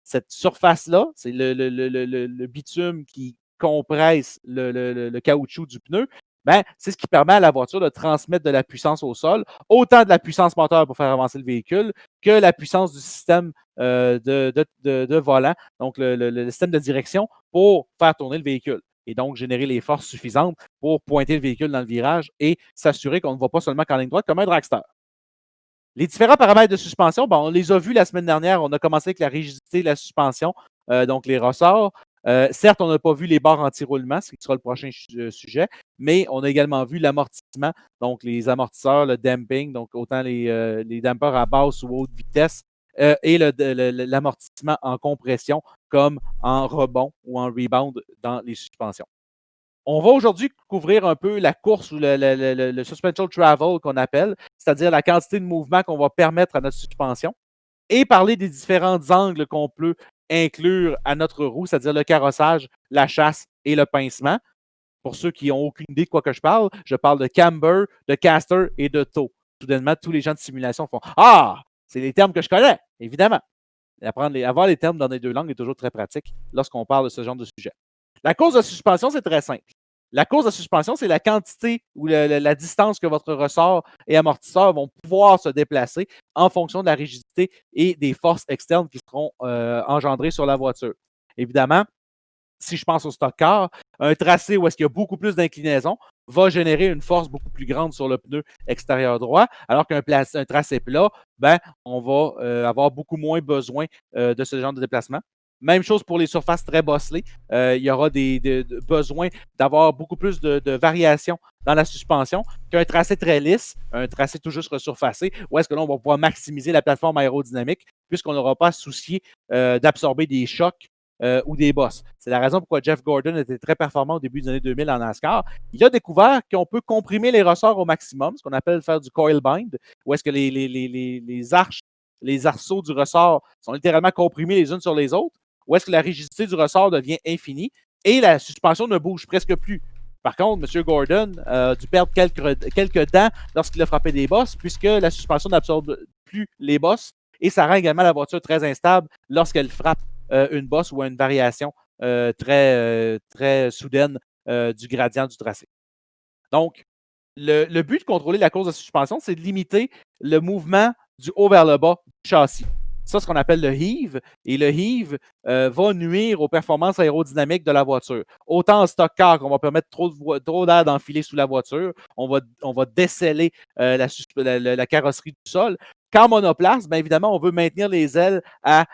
Cette surface-là, c'est le bitume qui compresse le caoutchouc du pneu. Ben, c'est ce qui permet à la voiture de transmettre de la puissance au sol, autant de la puissance moteur pour faire avancer le véhicule que la puissance du système de volant, donc le système de direction pour faire tourner le véhicule et donc générer les forces suffisantes pour pointer le véhicule dans le virage et s'assurer qu'on ne va pas seulement qu'en ligne droite comme un dragster. Les différents paramètres de suspension, on les a vus la semaine dernière. On a commencé avec la rigidité de la suspension, donc les ressorts. Certes, on n'a pas vu les barres anti-roulement, ce qui sera le prochain sujet, mais on a également vu l'amortissement, donc les amortisseurs, le damping, donc autant les dampers à basse ou haute vitesse, et l'amortissement en compression comme en rebond ou en rebound dans les suspensions. On va aujourd'hui couvrir un peu la course ou le suspension travel qu'on appelle, c'est-à-dire la quantité de mouvement qu'on va permettre à notre suspension, et parler des différents angles qu'on peut inclure à notre roue, c'est-à-dire le carrossage, la chasse et le pincement. Pour ceux qui n'ont aucune idée de quoi que je parle de camber, de caster et de toe. Soudainement, tous les gens de simulation font « Ah! C'est les termes que je connais! » Évidemment. Avoir les termes dans les deux langues est toujours très pratique lorsqu'on parle de ce genre de sujet. La course de suspension, c'est très simple. La course de suspension, c'est la quantité ou la distance que votre ressort et amortisseur vont pouvoir se déplacer en fonction de la rigidité et des forces externes qui seront engendrées sur la voiture. Évidemment, si je pense au stock car, un tracé où est-ce qu'il y a beaucoup plus d'inclinaison va générer une force beaucoup plus grande sur le pneu extérieur droit, alors qu'un tracé plat, on va avoir beaucoup moins besoin de ce genre de déplacement. Même chose pour les surfaces très bosselées. Il y aura des besoins d'avoir beaucoup plus de variations dans la suspension qu'un tracé très lisse, un tracé tout juste resurfacé, où est-ce que là, on va pouvoir maximiser la plateforme aérodynamique puisqu'on n'aura pas à se soucier d'absorber des chocs ou des bosses. C'est la raison pourquoi Jeff Gordon était très performant au début des années 2000 en NASCAR. Il a découvert qu'on peut comprimer les ressorts au maximum, ce qu'on appelle faire du coil bind, où est-ce que les arceaux du ressort sont littéralement comprimés les unes sur les autres, où est-ce que la rigidité du ressort devient infinie et la suspension ne bouge presque plus. Par contre, M. Gordon a dû perdre quelques dents lorsqu'il a frappé des bosses, puisque la suspension n'absorbe plus les bosses et ça rend également la voiture très instable lorsqu'elle frappe une bosse ou une variation très soudaine du gradient du tracé. Donc, le but de contrôler la course de suspension, c'est de limiter le mouvement du haut vers le bas du châssis. Ça, c'est ce qu'on appelle le heave. Et le heave va nuire aux performances aérodynamiques de la voiture. Autant en stock car qu'on va permettre trop d'air d'enfiler sous la voiture, on va déceler la carrosserie du sol. Qu'en monoplace, bien évidemment, on veut maintenir les ailes à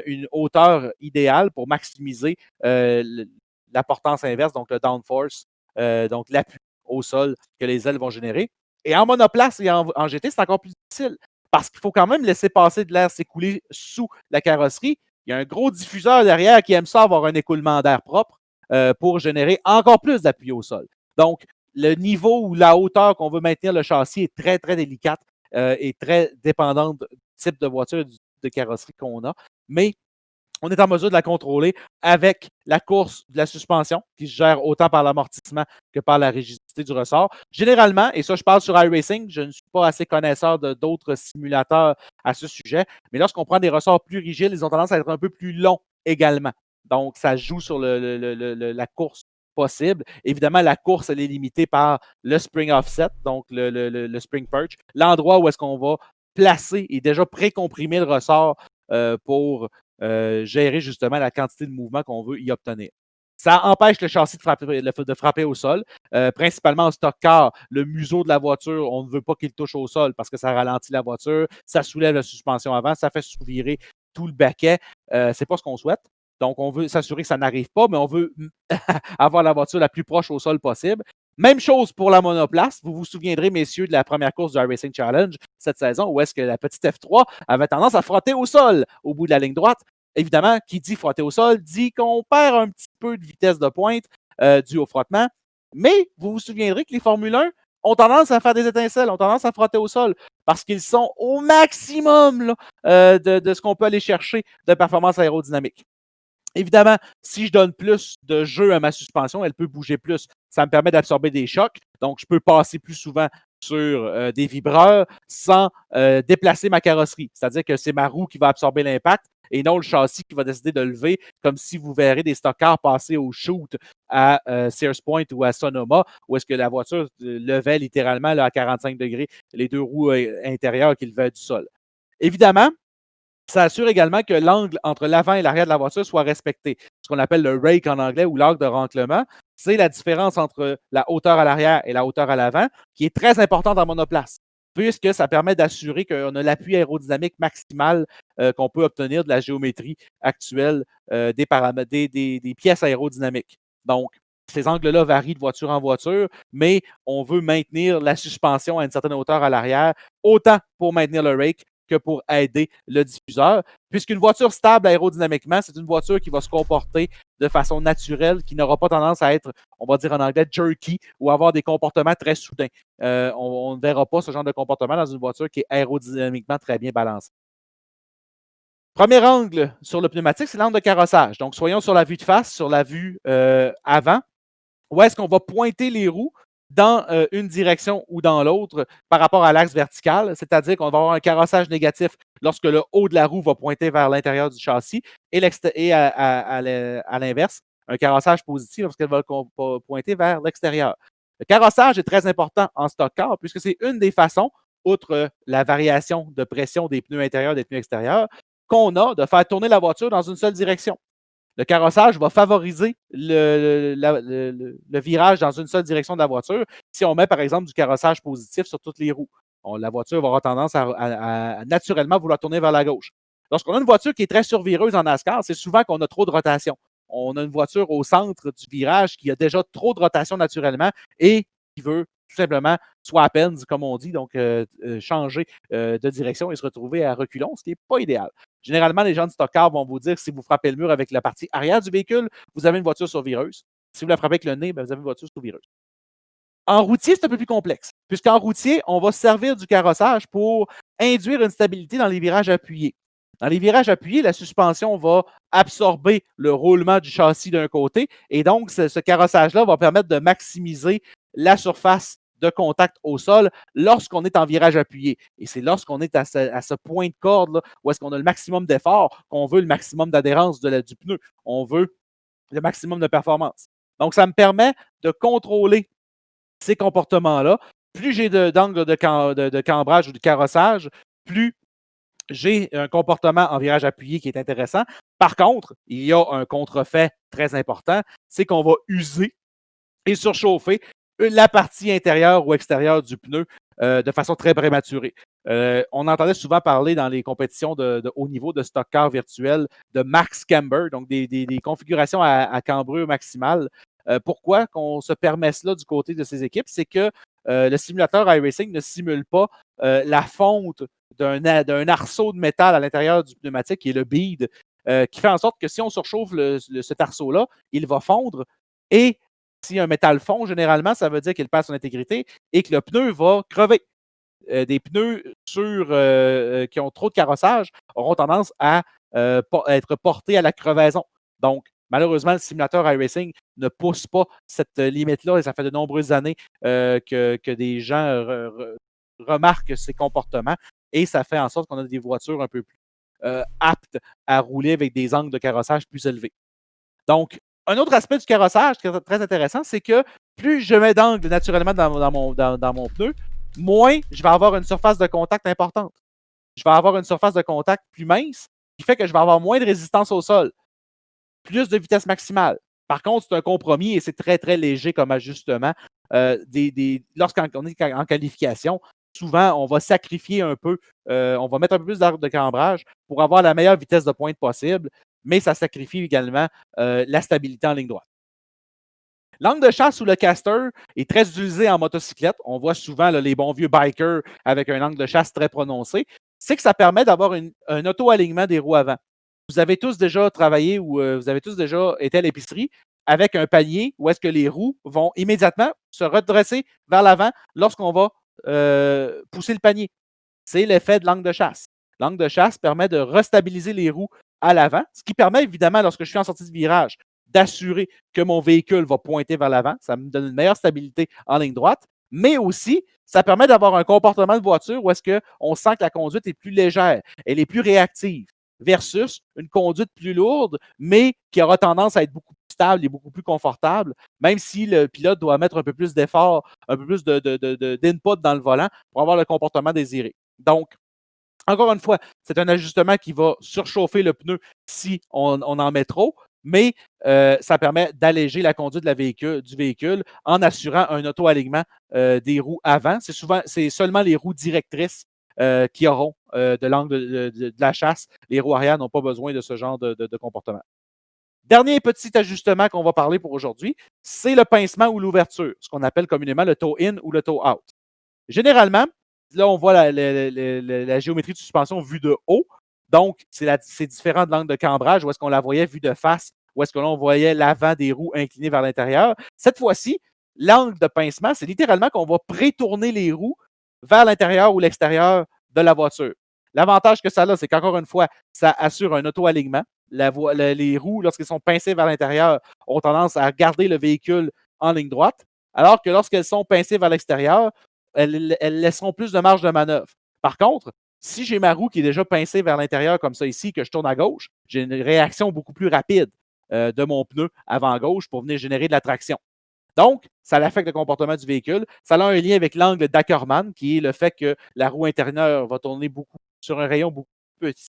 une hauteur idéale pour maximiser la portance inverse, donc le downforce, donc l'appui au sol que les ailes vont générer. Et en monoplace et en GT, c'est encore plus difficile parce qu'il faut quand même laisser passer de l'air s'écouler sous la carrosserie. Il y a un gros diffuseur derrière qui aime ça avoir un écoulement d'air propre pour générer encore plus d'appui au sol. Donc, le niveau ou la hauteur qu'on veut maintenir le châssis est très, très délicate et très dépendante du type de voiture et du type de carrosserie qu'on a. Mais on est en mesure de la contrôler avec la course de la suspension qui se gère autant par l'amortissement que par la rigidité du ressort. Généralement, et ça je parle sur iRacing, je ne suis pas assez connaisseur d'autres simulateurs à ce sujet, mais lorsqu'on prend des ressorts plus rigides, ils ont tendance à être un peu plus longs également. Donc, ça joue sur la course possible. Évidemment, la course, elle est limitée par le spring offset, donc le spring perch, l'endroit où est-ce qu'on va placer et déjà pré-comprimer le ressort pour gérer justement la quantité de mouvement qu'on veut y obtenir. Ça empêche le châssis de frapper au sol. Principalement en stock car, le museau de la voiture, on ne veut pas qu'il touche au sol parce que ça ralentit la voiture, ça soulève la suspension avant, ça fait sous-virer tout le baquet. C'est pas ce qu'on souhaite. Donc, on veut s'assurer que ça n'arrive pas, mais on veut avoir la voiture la plus proche au sol possible. Même chose pour la monoplace. Vous vous souviendrez, messieurs, de la première course du iRacing Challenge cette saison, où est-ce que la petite F3 avait tendance à frotter au sol au bout de la ligne droite. Évidemment, qui dit frotter au sol dit qu'on perd un petit peu de vitesse de pointe due au frottement. Mais vous vous souviendrez que les Formule 1 ont tendance à faire des étincelles, ont tendance à frotter au sol parce qu'ils sont au maximum là, de ce qu'on peut aller chercher de performance aérodynamique. Évidemment, si je donne plus de jeu à ma suspension, elle peut bouger plus. Ça me permet d'absorber des chocs, donc je peux passer plus souvent sur des vibreurs sans déplacer ma carrosserie. C'est-à-dire que c'est ma roue qui va absorber l'impact et non le châssis qui va décider de lever, comme si vous verrez des stock cars passer au shoot à Sears Point ou à Sonoma, où est-ce que la voiture levait littéralement là, à 45 degrés les deux roues intérieures qui levaient du sol. Évidemment, ça assure également que l'angle entre l'avant et l'arrière de la voiture soit respecté. Ce qu'on appelle le rake en anglais ou l'angle de ranclement, c'est la différence entre la hauteur à l'arrière et la hauteur à l'avant, qui est très importante en monoplace, puisque ça permet d'assurer qu'on a l'appui aérodynamique maximal qu'on peut obtenir de la géométrie actuelle des pièces aérodynamiques. Donc, ces angles-là varient de voiture en voiture, mais on veut maintenir la suspension à une certaine hauteur à l'arrière, autant pour maintenir le rake que pour aider le diffuseur. Puisqu'une voiture stable aérodynamiquement, c'est une voiture qui va se comporter de façon naturelle, qui n'aura pas tendance à être, on va dire en anglais, jerky ou avoir des comportements très soudains. On ne verra pas ce genre de comportement dans une voiture qui est aérodynamiquement très bien balancée. Premier angle sur le pneumatique, c'est l'angle de carrossage. Donc, soyons sur la vue de face, sur la vue avant. Où est-ce qu'on va pointer les roues dans une direction ou dans l'autre par rapport à l'axe vertical, c'est-à-dire qu'on va avoir un carrossage négatif lorsque le haut de la roue va pointer vers l'intérieur du châssis et à l'inverse, un carrossage positif lorsqu'elle va pointer vers l'extérieur. Le carrossage est très important en stock car puisque c'est une des façons, outre la variation de pression des pneus intérieurs et des pneus extérieurs, qu'on a de faire tourner la voiture dans une seule direction. Le carrossage va favoriser le virage dans une seule direction de la voiture si on met, par exemple, du carrossage positif sur toutes les roues. La voiture va avoir tendance à naturellement vouloir tourner vers la gauche. Lorsqu'on a une voiture qui est très survireuse en NASCAR, c'est souvent qu'on a trop de rotation. On a une voiture au centre du virage qui a déjà trop de rotation naturellement et qui veut tout simplement swap ends, comme on dit, donc changer de direction et se retrouver à reculons, ce qui n'est pas idéal. Généralement, les gens de stock car vont vous dire que si vous frappez le mur avec la partie arrière du véhicule, vous avez une voiture survireuse. Si vous la frappez avec le nez, vous avez une voiture survireuse. En routier, c'est un peu plus complexe, puisqu'en routier, on va se servir du carrossage pour induire une stabilité dans les virages appuyés. Dans les virages appuyés, la suspension va absorber le roulement du châssis d'un côté et donc ce carrossage-là va permettre de maximiser la surface de contact au sol lorsqu'on est en virage appuyé. Et c'est lorsqu'on est à ce point de corde là, où est-ce qu'on a le maximum d'effort qu'on veut le maximum d'adhérence du pneu. On veut le maximum de performance. Donc, ça me permet de contrôler ces comportements-là. Plus j'ai d'angles de cambrage ou de carrossage, plus j'ai un comportement en virage appuyé qui est intéressant. Par contre, il y a un contrefait très important, c'est qu'on va user et surchauffer la partie intérieure ou extérieure du pneu de façon très prématurée. On entendait souvent parler dans les compétitions de haut niveau de stock car virtuel de max camber, donc des configurations à cambrure maximale. Pourquoi qu'on se permet cela du côté de ces équipes? C'est que le simulateur iRacing ne simule pas la fonte d'un arceau de métal à l'intérieur du pneumatique, qui est le bead, qui fait en sorte que si on surchauffe cet arceau-là, il va fondre et si un métal fond, généralement, ça veut dire qu'il perd son intégrité et que le pneu va crever. Des pneus qui ont trop de carrossage auront tendance à être portés à la crevaison. Donc, malheureusement, le simulateur iRacing ne pousse pas cette limite-là et ça fait de nombreuses années que des gens remarquent ces comportements et ça fait en sorte qu'on a des voitures un peu plus aptes à rouler avec des angles de carrossage plus élevés. Donc, un autre aspect du carrossage qui est très intéressant, c'est que plus je mets d'angle naturellement dans mon pneu, moins je vais avoir une surface de contact importante. Je vais avoir une surface de contact plus mince, qui fait que je vais avoir moins de résistance au sol, plus de vitesse maximale. Par contre, c'est un compromis et c'est très, très léger comme ajustement. Lorsqu'on est en qualification, souvent, on va sacrifier un peu, on va mettre un peu plus d'arbre de cambrage pour avoir la meilleure vitesse de pointe possible, mais ça sacrifie également la stabilité en ligne droite. L'angle de chasse ou le caster est très utilisé en motocyclette. On voit souvent là, les bons vieux bikers avec un angle de chasse très prononcé. C'est que ça permet d'avoir un auto-alignement des roues avant. Vous avez tous déjà travaillé ou vous avez tous déjà été à l'épicerie. avec un panier où est-ce que les roues vont immédiatement se redresser vers l'avant lorsqu'on va pousser le panier. C'est l'effet de l'angle de chasse. L'angle de chasse permet de restabiliser les roues à l'avant, ce qui permet évidemment, lorsque je suis en sortie de virage, d'assurer que mon véhicule va pointer vers l'avant. Ça me donne une meilleure stabilité en ligne droite, mais aussi, ça permet d'avoir un comportement de voiture où est-ce qu'on sent que la conduite est plus légère, elle est plus réactive, versus une conduite plus lourde, mais qui aura tendance à être beaucoup plus stable et beaucoup plus confortable, même si le pilote doit mettre un peu plus d'effort, un peu plus d'input dans le volant pour avoir le comportement désiré. Donc, encore une fois, c'est un ajustement qui va surchauffer le pneu si on en met trop, mais ça permet d'alléger la conduite du véhicule en assurant un auto-alignement des roues avant. C'est seulement les roues directrices qui auront de l'angle de la chasse. Les roues arrière n'ont pas besoin de ce genre de comportement. Dernier petit ajustement qu'on va parler pour aujourd'hui, c'est le pincement ou l'ouverture, ce qu'on appelle communément le toe-in ou le toe-out. Généralement, là, on voit la géométrie de suspension vue de haut. Donc, c'est différent de l'angle de cambrage où est-ce qu'on la voyait vue de face, où est-ce que l'on voyait l'avant des roues inclinées vers l'intérieur. Cette fois-ci, l'angle de pincement, c'est littéralement qu'on va prétourner les roues vers l'intérieur ou l'extérieur de la voiture. L'avantage que ça a, c'est qu'encore une fois, ça assure un auto-alignement. Les roues, lorsqu'elles sont pincées vers l'intérieur, ont tendance à garder le véhicule en ligne droite, alors que lorsqu'elles sont pincées vers l'extérieur, elles laisseront plus de marge de manœuvre. Par contre, si j'ai ma roue qui est déjà pincée vers l'intérieur comme ça ici, que je tourne à gauche, j'ai une réaction beaucoup plus rapide de mon pneu avant-gauche pour venir générer de la traction. Donc, ça affecte le comportement du véhicule. Ça a un lien avec l'angle d'Ackerman, qui est le fait que la roue intérieure va tourner sur un rayon beaucoup plus petit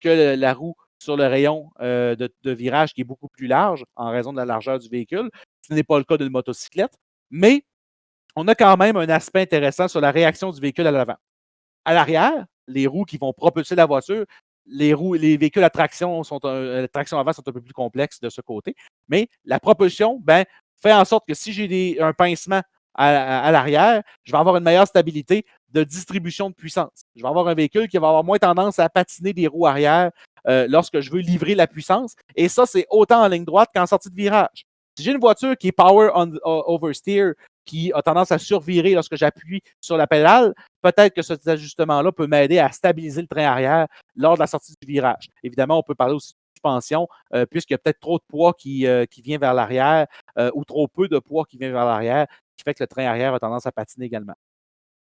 que la roue sur le rayon de virage qui est beaucoup plus large en raison de la largeur du véhicule. Ce n'est pas le cas d'une motocyclette, mais on a quand même un aspect intéressant sur la réaction du véhicule à l'avant. À l'arrière, les roues qui vont propulser la voiture, les véhicules à traction avant sont un peu plus complexes de ce côté, mais la propulsion fait en sorte que si j'ai un pincement à l'arrière, je vais avoir une meilleure stabilité de distribution de puissance. Je vais avoir un véhicule qui va avoir moins tendance à patiner des roues arrière lorsque je veux livrer la puissance. Et ça, c'est autant en ligne droite qu'en sortie de virage. Si j'ai une voiture qui est power oversteer, qui a tendance à survirer lorsque j'appuie sur la pédale, peut-être que cet ajustement-là peut m'aider à stabiliser le train arrière lors de la sortie du virage. Évidemment, on peut parler aussi de suspension, puisqu'il y a peut-être trop de poids qui vient vers l'arrière ou trop peu de poids qui vient vers l'arrière, qui fait que le train arrière a tendance à patiner également.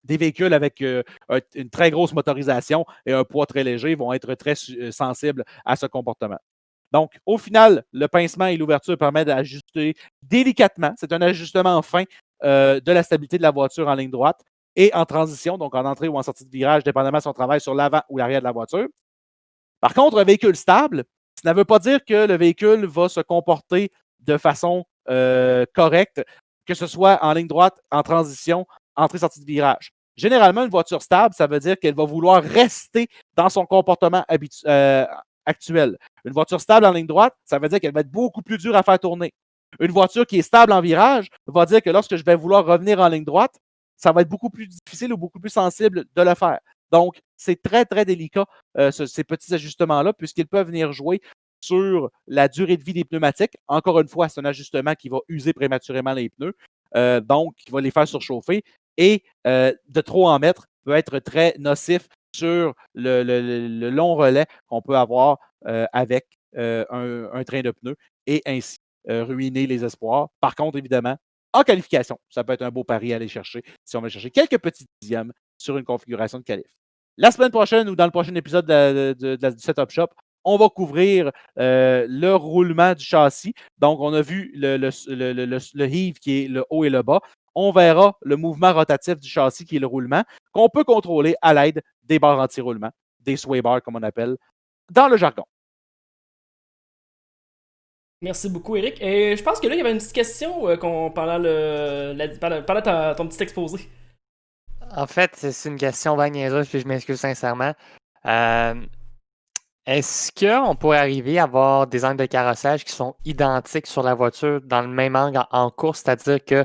Des véhicules avec une très grosse motorisation et un poids très léger vont être très sensibles à ce comportement. Donc, au final, le pincement et l'ouverture permettent d'ajuster délicatement. C'est un ajustement fin de la stabilité de la voiture en ligne droite et en transition, donc en entrée ou en sortie de virage, dépendamment si on travaille sur l'avant ou l'arrière de la voiture. Par contre, un véhicule stable, ça ne veut pas dire que le véhicule va se comporter de façon correcte, que ce soit en ligne droite, en transition, entrée-sortie de virage. Généralement, une voiture stable, ça veut dire qu'elle va vouloir rester dans son comportement actuel. Une voiture stable en ligne droite, ça veut dire qu'elle va être beaucoup plus dure à faire tourner. Une voiture qui est stable en virage va dire que lorsque je vais vouloir revenir en ligne droite, ça va être beaucoup plus difficile ou beaucoup plus sensible de le faire. Donc, c'est très, très délicat, ces petits ajustements-là, puisqu'ils peuvent venir jouer sur la durée de vie des pneumatiques. Encore une fois, c'est un ajustement qui va user prématurément les pneus, donc qui va les faire surchauffer. Et de trop en mettre peut être très nocif sur le long relais qu'on peut avoir avec un train de pneus et ainsi ruiner les espoirs. Par contre, évidemment, en qualification, ça peut être un beau pari à aller chercher si on veut chercher quelques petits dixièmes sur une configuration de qualif. La semaine prochaine ou dans le prochain épisode du Setup Shop, on va couvrir le roulement du châssis. Donc, on a vu le heave qui est le haut et le bas. On verra le mouvement rotatif du châssis qui est le roulement, qu'on peut contrôler à l'aide des barres anti-roulement, des sway bars comme on appelle, dans le jargon. Merci beaucoup, Eric. Et je pense que là, il y avait une petite question pendant ton petit exposé. En fait, c'est une question bien niaiseuse, puis je m'excuse sincèrement. Est-ce qu'on pourrait arriver à avoir des angles de carrossage qui sont identiques sur la voiture dans le même angle en course? C'est-à-dire que,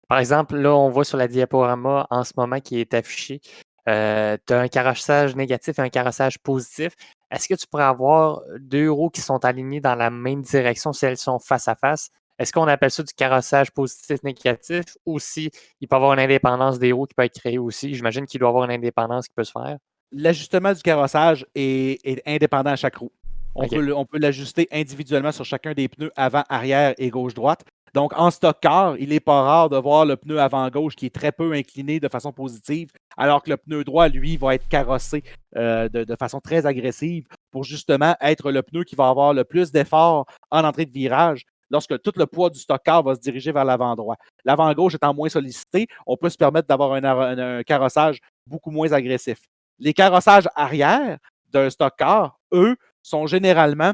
par exemple, là, on voit sur la diaporama en ce moment qui est affiché, tu as un carrossage négatif et un carrossage positif. Est-ce que tu pourrais avoir deux roues qui sont alignées dans la même direction si elles sont face à face? Est-ce qu'on appelle ça du carrossage positif-négatif ou si il peut y avoir une indépendance des roues qui peut être créée aussi? J'imagine qu'il doit y avoir une indépendance qui peut se faire. L'ajustement du carrossage est indépendant à chaque roue. On OK. peut, on peut l'ajuster individuellement sur chacun des pneus avant, arrière et gauche-droite. Donc, en stock car, il n'est pas rare de voir le pneu avant-gauche qui est très peu incliné de façon positive, alors que le pneu droit, lui, va être carrossé de façon très agressive pour justement être le pneu qui va avoir le plus d'effort en entrée de virage lorsque tout le poids du stock car va se diriger vers l'avant droit. L'avant gauche étant moins sollicité, on peut se permettre d'avoir un carrossage beaucoup moins agressif. Les carrossages arrière d'un stock car, eux, sont généralement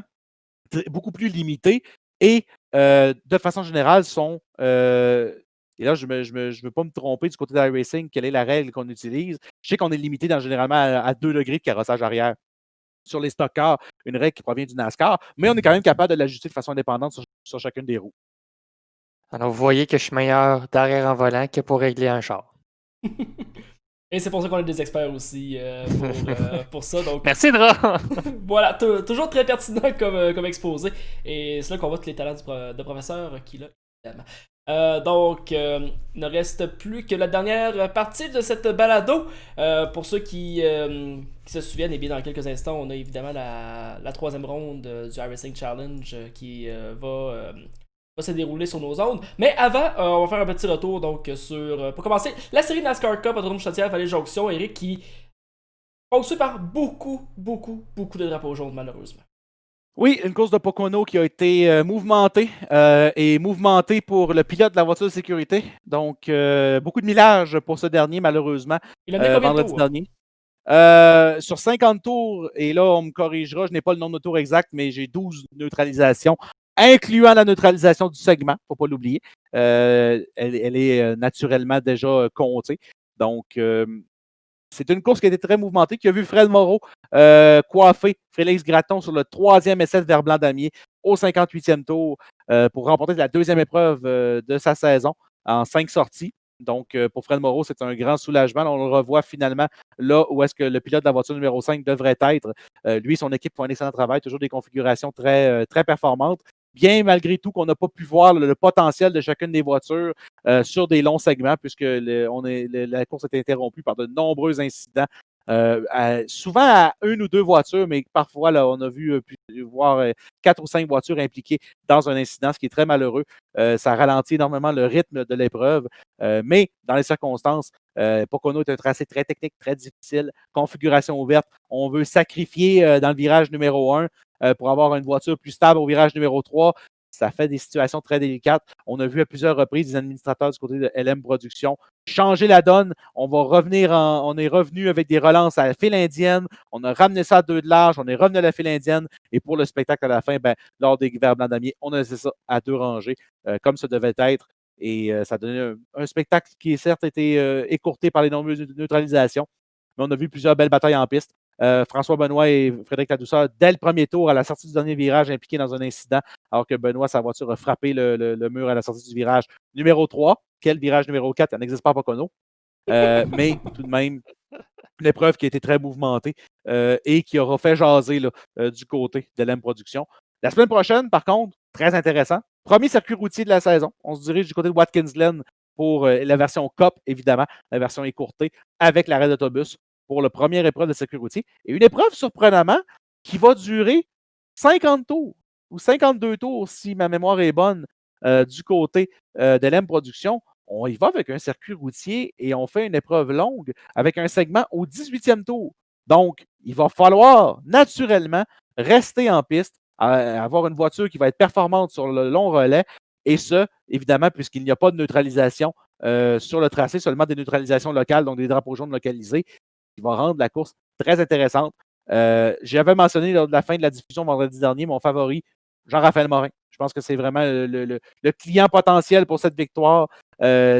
beaucoup plus limités et de façon générale sont. Et là, je ne veux pas me tromper du côté de iRacing, quelle est la règle qu'on utilise. Je sais qu'on est limité généralement à 2 degrés de carrossage arrière. Sur les stock cars, une règle qui provient du NASCAR, mais on est quand même capable de l'ajuster de façon indépendante sur chacune des roues. Alors, vous voyez que je suis meilleur derrière en volant que pour régler un char. Et c'est pour ça qu'on est des experts aussi pour ça. Donc, Merci, Dra! voilà, toujours très pertinent comme exposé. Et c'est là qu'on voit tous les talents de professeur qu'il a, évidemment. Donc, il ne reste plus que la dernière partie de cette balado. Pour ceux qui se souviennent, et bien dans quelques instants, on a évidemment la troisième ronde du iRacing Challenge qui va se dérouler sur nos ondes. Mais avant, on va faire un petit retour donc sur, pour commencer, la série NASCAR Cup à Drôme-Chaudière, Vallée-Jonction. Eric qui ponctué par beaucoup de drapeaux jaunes, malheureusement. Oui, une course de Pocono qui a été mouvementée et mouvementée pour le pilote de la voiture de sécurité. Donc, beaucoup de millage pour ce dernier, malheureusement, Il en a combien de vendredi tours? dernier. Sur 50 tours, et là, on me corrigera, je n'ai pas le nombre de tours exact, mais j'ai 12 neutralisations, incluant la neutralisation du segment, il ne faut pas l'oublier. Elle est naturellement déjà comptée. Donc, c'est une course qui a été très mouvementée, qui a vu Fred Moreau coiffer Félix Gratton sur le troisième essai de Vert-Blanc Damier au 58e tour pour remporter la deuxième épreuve de sa saison en 5 sorties. Donc, pour Fred Moreau, c'est un grand soulagement. Là, on le revoit finalement là où est-ce que le pilote de la voiture numéro 5 devrait être. Lui et son équipe font un excellent travail, toujours des configurations très performantes. Bien malgré tout qu'on n'a pas pu voir le potentiel de chacune des voitures sur des longs segments, puisque la course a été interrompue par de nombreux incidents. Souvent à une ou deux voitures, mais parfois, là, on a vu voir 4 ou 5 voitures impliquées dans un incident, ce qui est très malheureux. Ça ralentit énormément le rythme de l'épreuve. Mais dans les circonstances, Pocono est un tracé très technique, très difficile. Configuration ouverte. On veut sacrifier dans le virage numéro 1 pour avoir une voiture plus stable au virage numéro 3. Ça fait des situations très délicates. On a vu à plusieurs reprises des administrateurs du côté de LM Productions changer la donne. On est revenu avec des relances à la file indienne. On a ramené ça à 2 de large. On est revenu à la file indienne. Et pour le spectacle à la fin, lors des Vert Blanc Damier, on a laissé ça à 2 rangées, comme ça devait être. Et ça a donné un spectacle qui, a certes, été écourté par les nombreuses neutralisations. Mais on a vu plusieurs belles batailles en piste. François Benoît et Frédéric Ladouceur, dès le premier tour, à la sortie du dernier virage, impliqués dans un incident, alors que Benoît, sa voiture, a frappé le mur à la sortie du virage numéro 3. Quel virage numéro 4? Ça n'existe pas à Pocono. Mais tout de même, une épreuve qui a été très mouvementée et qui aura fait jaser là, du côté de l'M Production. La semaine prochaine, par contre, très intéressant. Premier circuit routier de la saison. On se dirige du côté de Watkins Glen pour la version COP, évidemment, la version écourtée, avec l'arrêt d'autobus pour la première épreuve de circuit routier. Et une épreuve, surprenamment, qui va durer 50 tours ou 52 tours, si ma mémoire est bonne, du côté de l'M Production. On y va avec un circuit routier et on fait une épreuve longue avec un segment au 18e tour. Donc, il va falloir naturellement rester en piste, avoir une voiture qui va être performante sur le long relais, et ce, évidemment, puisqu'il n'y a pas de neutralisation sur le tracé, seulement des neutralisations locales, donc des drapeaux jaunes localisés, qui va rendre la course très intéressante. J'avais mentionné lors de la fin de la diffusion vendredi dernier mon favori, Jean-Raphaël Morin. Je pense que c'est vraiment le client potentiel pour cette victoire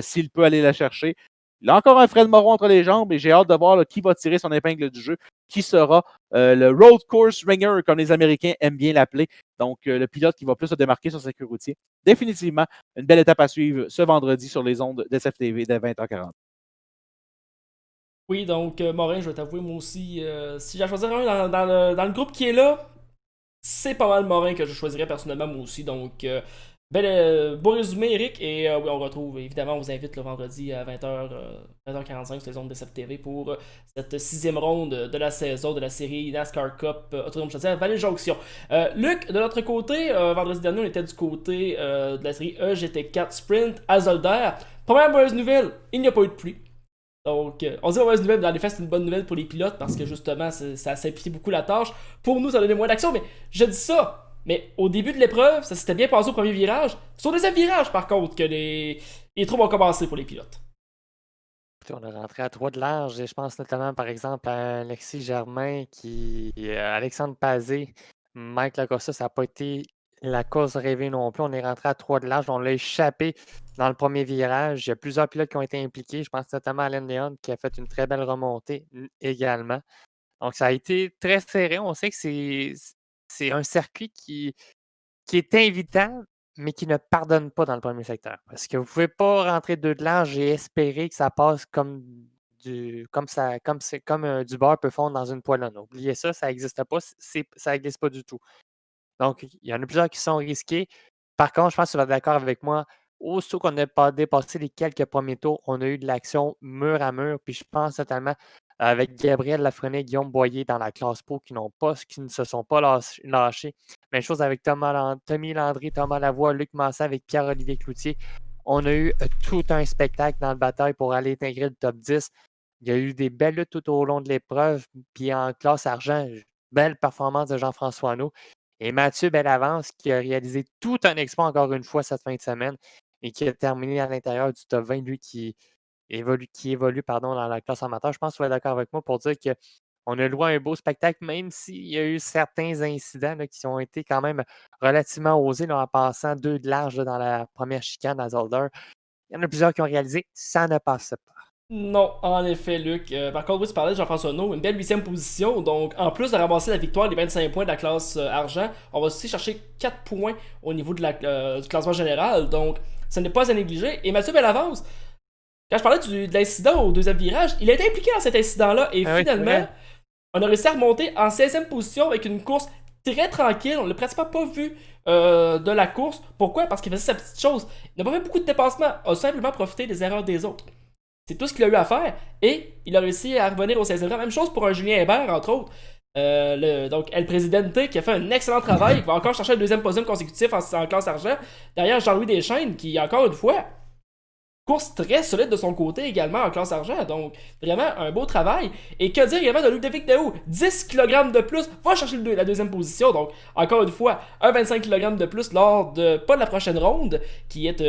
s'il peut aller la chercher. Il a encore un Fred Moreau entre les jambes et j'ai hâte de voir qui va tirer son épingle du jeu, qui sera le road course ringer, comme les Américains aiment bien l'appeler. Donc, le pilote qui va plus se démarquer sur circuit routier. Définitivement, une belle étape à suivre ce vendredi sur les ondes d'SFTV dès 20h40. Oui, donc Morin, je vais t'avouer, moi aussi, si j'ai choisi un dans le groupe qui est là, c'est pas mal Morin que je choisirais personnellement, moi aussi. Donc, Beau résumé, Eric. Et oui, on retrouve, évidemment, on vous invite le vendredi à 20h, 20h45 sur les ondes de SFTV pour cette sixième ronde de la saison de la série NASCAR Cup Autonome Chaudière Vallée-Jonction. Luc, de notre côté, vendredi dernier, on était du côté de la série EGT4 Sprint à Zolder. Première mauvaise nouvelle, il n'y a pas eu de pluie. Donc, on dit mauvaise nouvelle, mais dans les faits, c'est une bonne nouvelle pour les pilotes parce que justement, ça a simplifié beaucoup la tâche. Pour nous, ça a donné moins d'action, mais je dis ça. Mais au début de l'épreuve, ça s'était bien passé au premier virage. C'est au deuxième virage, par contre, que les troubles ont commencé pour les pilotes. On est rentré à 3 de large et je pense notamment, par exemple, à Alexis Germain, Alexandre Pazé, Mike Lacosta, ça n'a pas été la cause rêvée non plus. On est rentré à 3 de large, on l'a échappé dans le premier virage. Il y a plusieurs pilotes qui ont été impliqués. Je pense notamment à Alain Léon qui a fait une très belle remontée également. Donc, ça a été très serré. On sait que c'est un circuit qui est invitant, mais qui ne pardonne pas dans le premier secteur. Parce que vous ne pouvez pas rentrer 2 de large et espérer que ça passe comme du beurre peut fondre dans une poêlonne. Oubliez ça, ça n'existe pas, ça n'existe pas du tout. Donc, il y en a plusieurs qui sont risqués. Par contre, je pense que tu vas être d'accord avec moi. Aussitôt qu'on n'a pas dépassé les quelques premiers tours, on a eu de l'action mur à mur. Puis je pense totalement avec Gabriel Lafrenière et Guillaume Boyer dans la classe pro qui ne se sont pas lâchés. Même chose avec Tommy Landry, Thomas Lavoie, Luc Massat avec Pierre-Olivier Cloutier. On a eu tout un spectacle dans le bataille pour aller intégrer le top 10. Il y a eu des belles luttes tout au long de l'épreuve. Puis en classe argent, belle performance de Jean-François Hinault. Et Mathieu Bellavance qui a réalisé tout un exploit encore une fois cette fin de semaine et qui a terminé à l'intérieur du top 20, lui qui évolue dans la classe amateur. Je pense que tu vas être d'accord avec moi pour dire qu'on a loué un beau spectacle, même s'il y a eu certains incidents là, qui ont été quand même relativement osés là, en passant 2 de large là, dans la première chicane à Zolder. Il y en a plusieurs qui ont réalisé, ça ne passe pas. Non, en effet, Luc. Par contre, oui, tu parlais de Jean-François Hinault, une belle huitième position. Donc, en plus de ramasser la victoire, les 25 points de la classe argent, on va aussi chercher 4 points au niveau du classement général. Donc, ce n'est pas à négliger. Et Mathieu Bellavance, quand je parlais de l'incident au deuxième virage, il a été impliqué dans cet incident-là. Et finalement, on a réussi à remonter en 16e position avec une course très tranquille. On l'a pratiquement pas vu de la course. Pourquoi? Parce qu'il faisait sa petite chose. Il n'a pas fait beaucoup de dépassements. Il a simplement profité des erreurs des autres. C'est tout ce qu'il a eu à faire. Et il a réussi à revenir au 16e rang. Même chose pour un Julien Hébert, entre autres. Donc, El Presidente qui a fait un excellent travail. Il va encore chercher le deuxième podium consécutif en classe argent. Derrière Jean-Louis Deschênes qui, encore une fois, course très solide de son côté également en classe argent. Donc, vraiment un beau travail. Et que dire également de Ludovic Daou? 10 kg de plus, va chercher la deuxième position. Donc, encore une fois, un 25 kg de plus lors de, pas de la prochaine ronde, qui est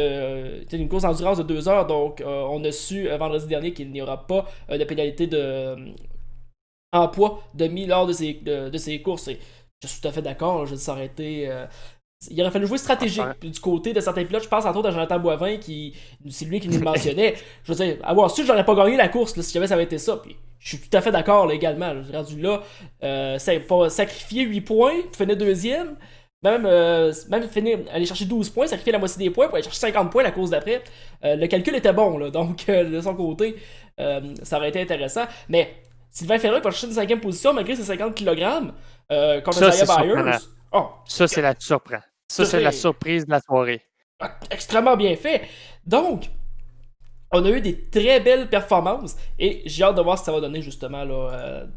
une course d'endurance de 2 heures. Donc, on a su vendredi dernier qu'il n'y aura pas de pénalité en poids de mis lors de ces courses. Et je suis tout à fait d'accord. Je dis, ça aurait été. Il aurait fallu jouer stratégique du côté de certains pilotes. Je pense entre autres à Jonathan Boivin, c'est lui qui nous le mentionnait. Je veux dire, avoir su, j'aurais pas gagné la course là, si jamais ça avait été ça. Puis, je suis tout à fait d'accord là, également. Rendu là, sacrifier 8 points, finir deuxième. Même aller chercher 12 points, sacrifier la moitié des points pour aller chercher 50 points la course d'après. Le calcul était bon, là, donc de son côté, ça aurait été intéressant. Mais Sylvain Ferreux va chercher une 5e position malgré ses 50 kg contre Isaiah Byers. Oh, ça, c'est la surprise. Ça, c'est la surprise de la soirée. Extrêmement bien fait. Donc, on a eu des très belles performances et j'ai hâte de voir ce que ça va donner justement là,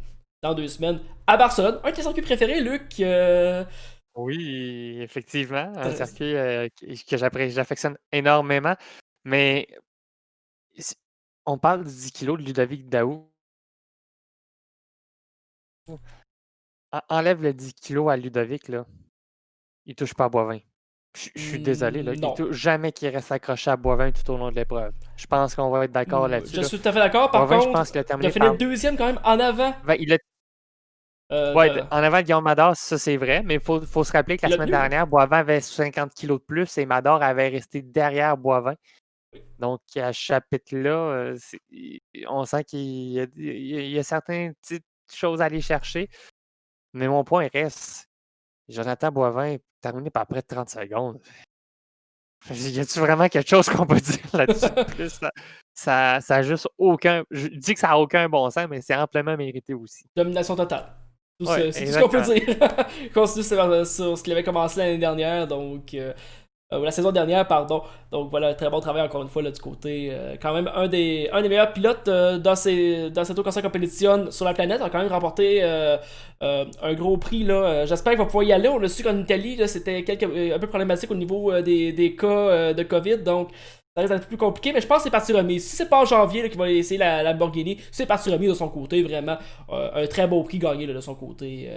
dans 2 semaines à Barcelone. Un de tes circuits préférés, Luc? Oui, effectivement. Un circuit que j'affectionne énormément. Mais on parle de 10 kilos de Ludovic Daou. Enlève le 10 kilos à Ludovic, là. Il touche pas à Boivin. Je suis désolé, là. Jamais qu'il reste accroché à Boivin tout au long de l'épreuve. Je pense qu'on va être d'accord là-dessus. Je suis tout à fait d'accord. Par contre, je pense qu'il a fini deuxième quand même en avant. En avant de Guillaume Mador, ça c'est vrai, mais il faut se rappeler que la semaine dernière, Boivin avait 50 kilos de plus et Mador avait resté derrière Boivin. Donc, à ce chapitre-là, on sent qu'il y a certaines petites choses à aller chercher. Mais mon point reste, Jonathan Boivin terminé par près de 30 secondes. Y a-tu vraiment quelque chose qu'on peut dire là-dessus? Ça a juste aucun... Je dis que ça n'a aucun bon sens, mais c'est amplement mérité aussi. Domination totale. C'est tout ce qu'on peut dire. Continue sur ce qu'il avait commencé l'année dernière, donc la saison dernière, pardon. Donc voilà, très bon travail encore une fois là, du côté. Quand même un des meilleurs pilotes dans cette Corsa Competition sur la planète. A quand même remporté un gros prix. Là. J'espère qu'il va pouvoir y aller. On a su qu'en Italie, là, c'était un peu problématique au niveau des cas de COVID. Donc ça risque d'être plus compliqué, mais je pense que c'est parti remise. Si c'est pas en janvier qu'il va essayer la Lamborghini, c'est parti remise de son côté, vraiment. Un très beau prix gagné là, de son côté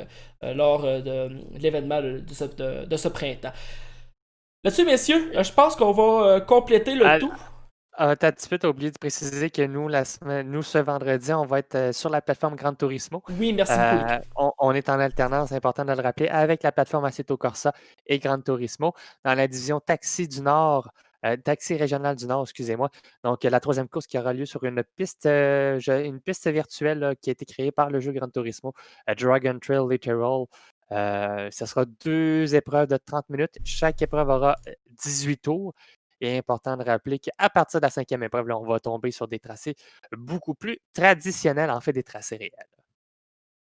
lors de l'événement de ce printemps. Là-dessus, messieurs, je pense qu'on va compléter le tout. T'as un petit peu oublié de préciser que nous, ce vendredi, on va être sur la plateforme Gran Turismo. Oui, merci beaucoup. On est en alternance, c'est important de le rappeler, avec la plateforme Assetto Corsa et Gran Turismo dans la division Taxi du Nord. Taxi régional du Nord, excusez-moi. Donc, la troisième course qui aura lieu sur une piste virtuelle là, qui a été créée par le jeu Gran Turismo, Dragon Trail Literal. Ce sera 2 épreuves de 30 minutes. Chaque épreuve aura 18 tours. Il est important de rappeler qu'à partir de la 5e épreuve, là, on va tomber sur des tracés beaucoup plus traditionnels, en fait, des tracés réels.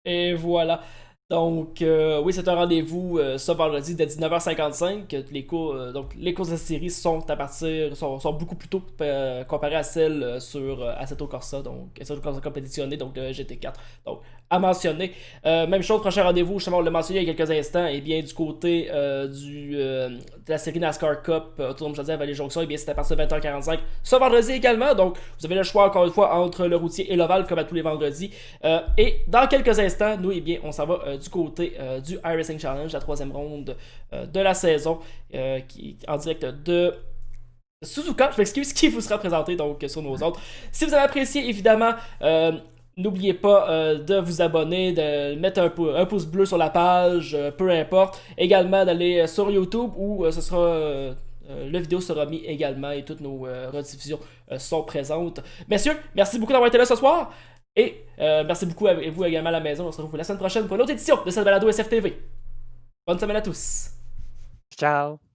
Et voilà. Donc, oui, c'est un rendez-vous ce vendredi dès 19h55. Donc, les courses de série sont beaucoup plus tôt comparées à celles sur Assetto Corsa, donc Assetto Corsa compétitionné, donc le GT4. Donc, à mentionner. Même chose, prochain rendez-vous, justement, on l'a mentionné il y a quelques instants, et bien du côté de la série NASCAR Cup Autonome Chaudière Vallée Jonction, et bien c'est à partir de 20h45 ce vendredi également. Donc, vous avez le choix encore une fois entre le routier et l'ovale comme à tous les vendredis. Et dans quelques instants, nous, eh bien, on s'en va du côté du iRacing Challenge, la 3e ronde de la saison, qui est en direct de Suzuka, je m'excuse, qui vous sera présenté donc sur nos autres. Si vous avez apprécié, évidemment, n'oubliez pas de vous abonner, de mettre un pouce bleu sur la page, peu importe. Également d'aller sur YouTube où la vidéo sera mise également et toutes nos rediffusions sont présentes. Messieurs, merci beaucoup d'avoir été là ce soir. Et merci beaucoup à vous également à la maison. On se retrouve la semaine prochaine pour une autre édition de cette balado SFTV. Bonne semaine à tous. Ciao.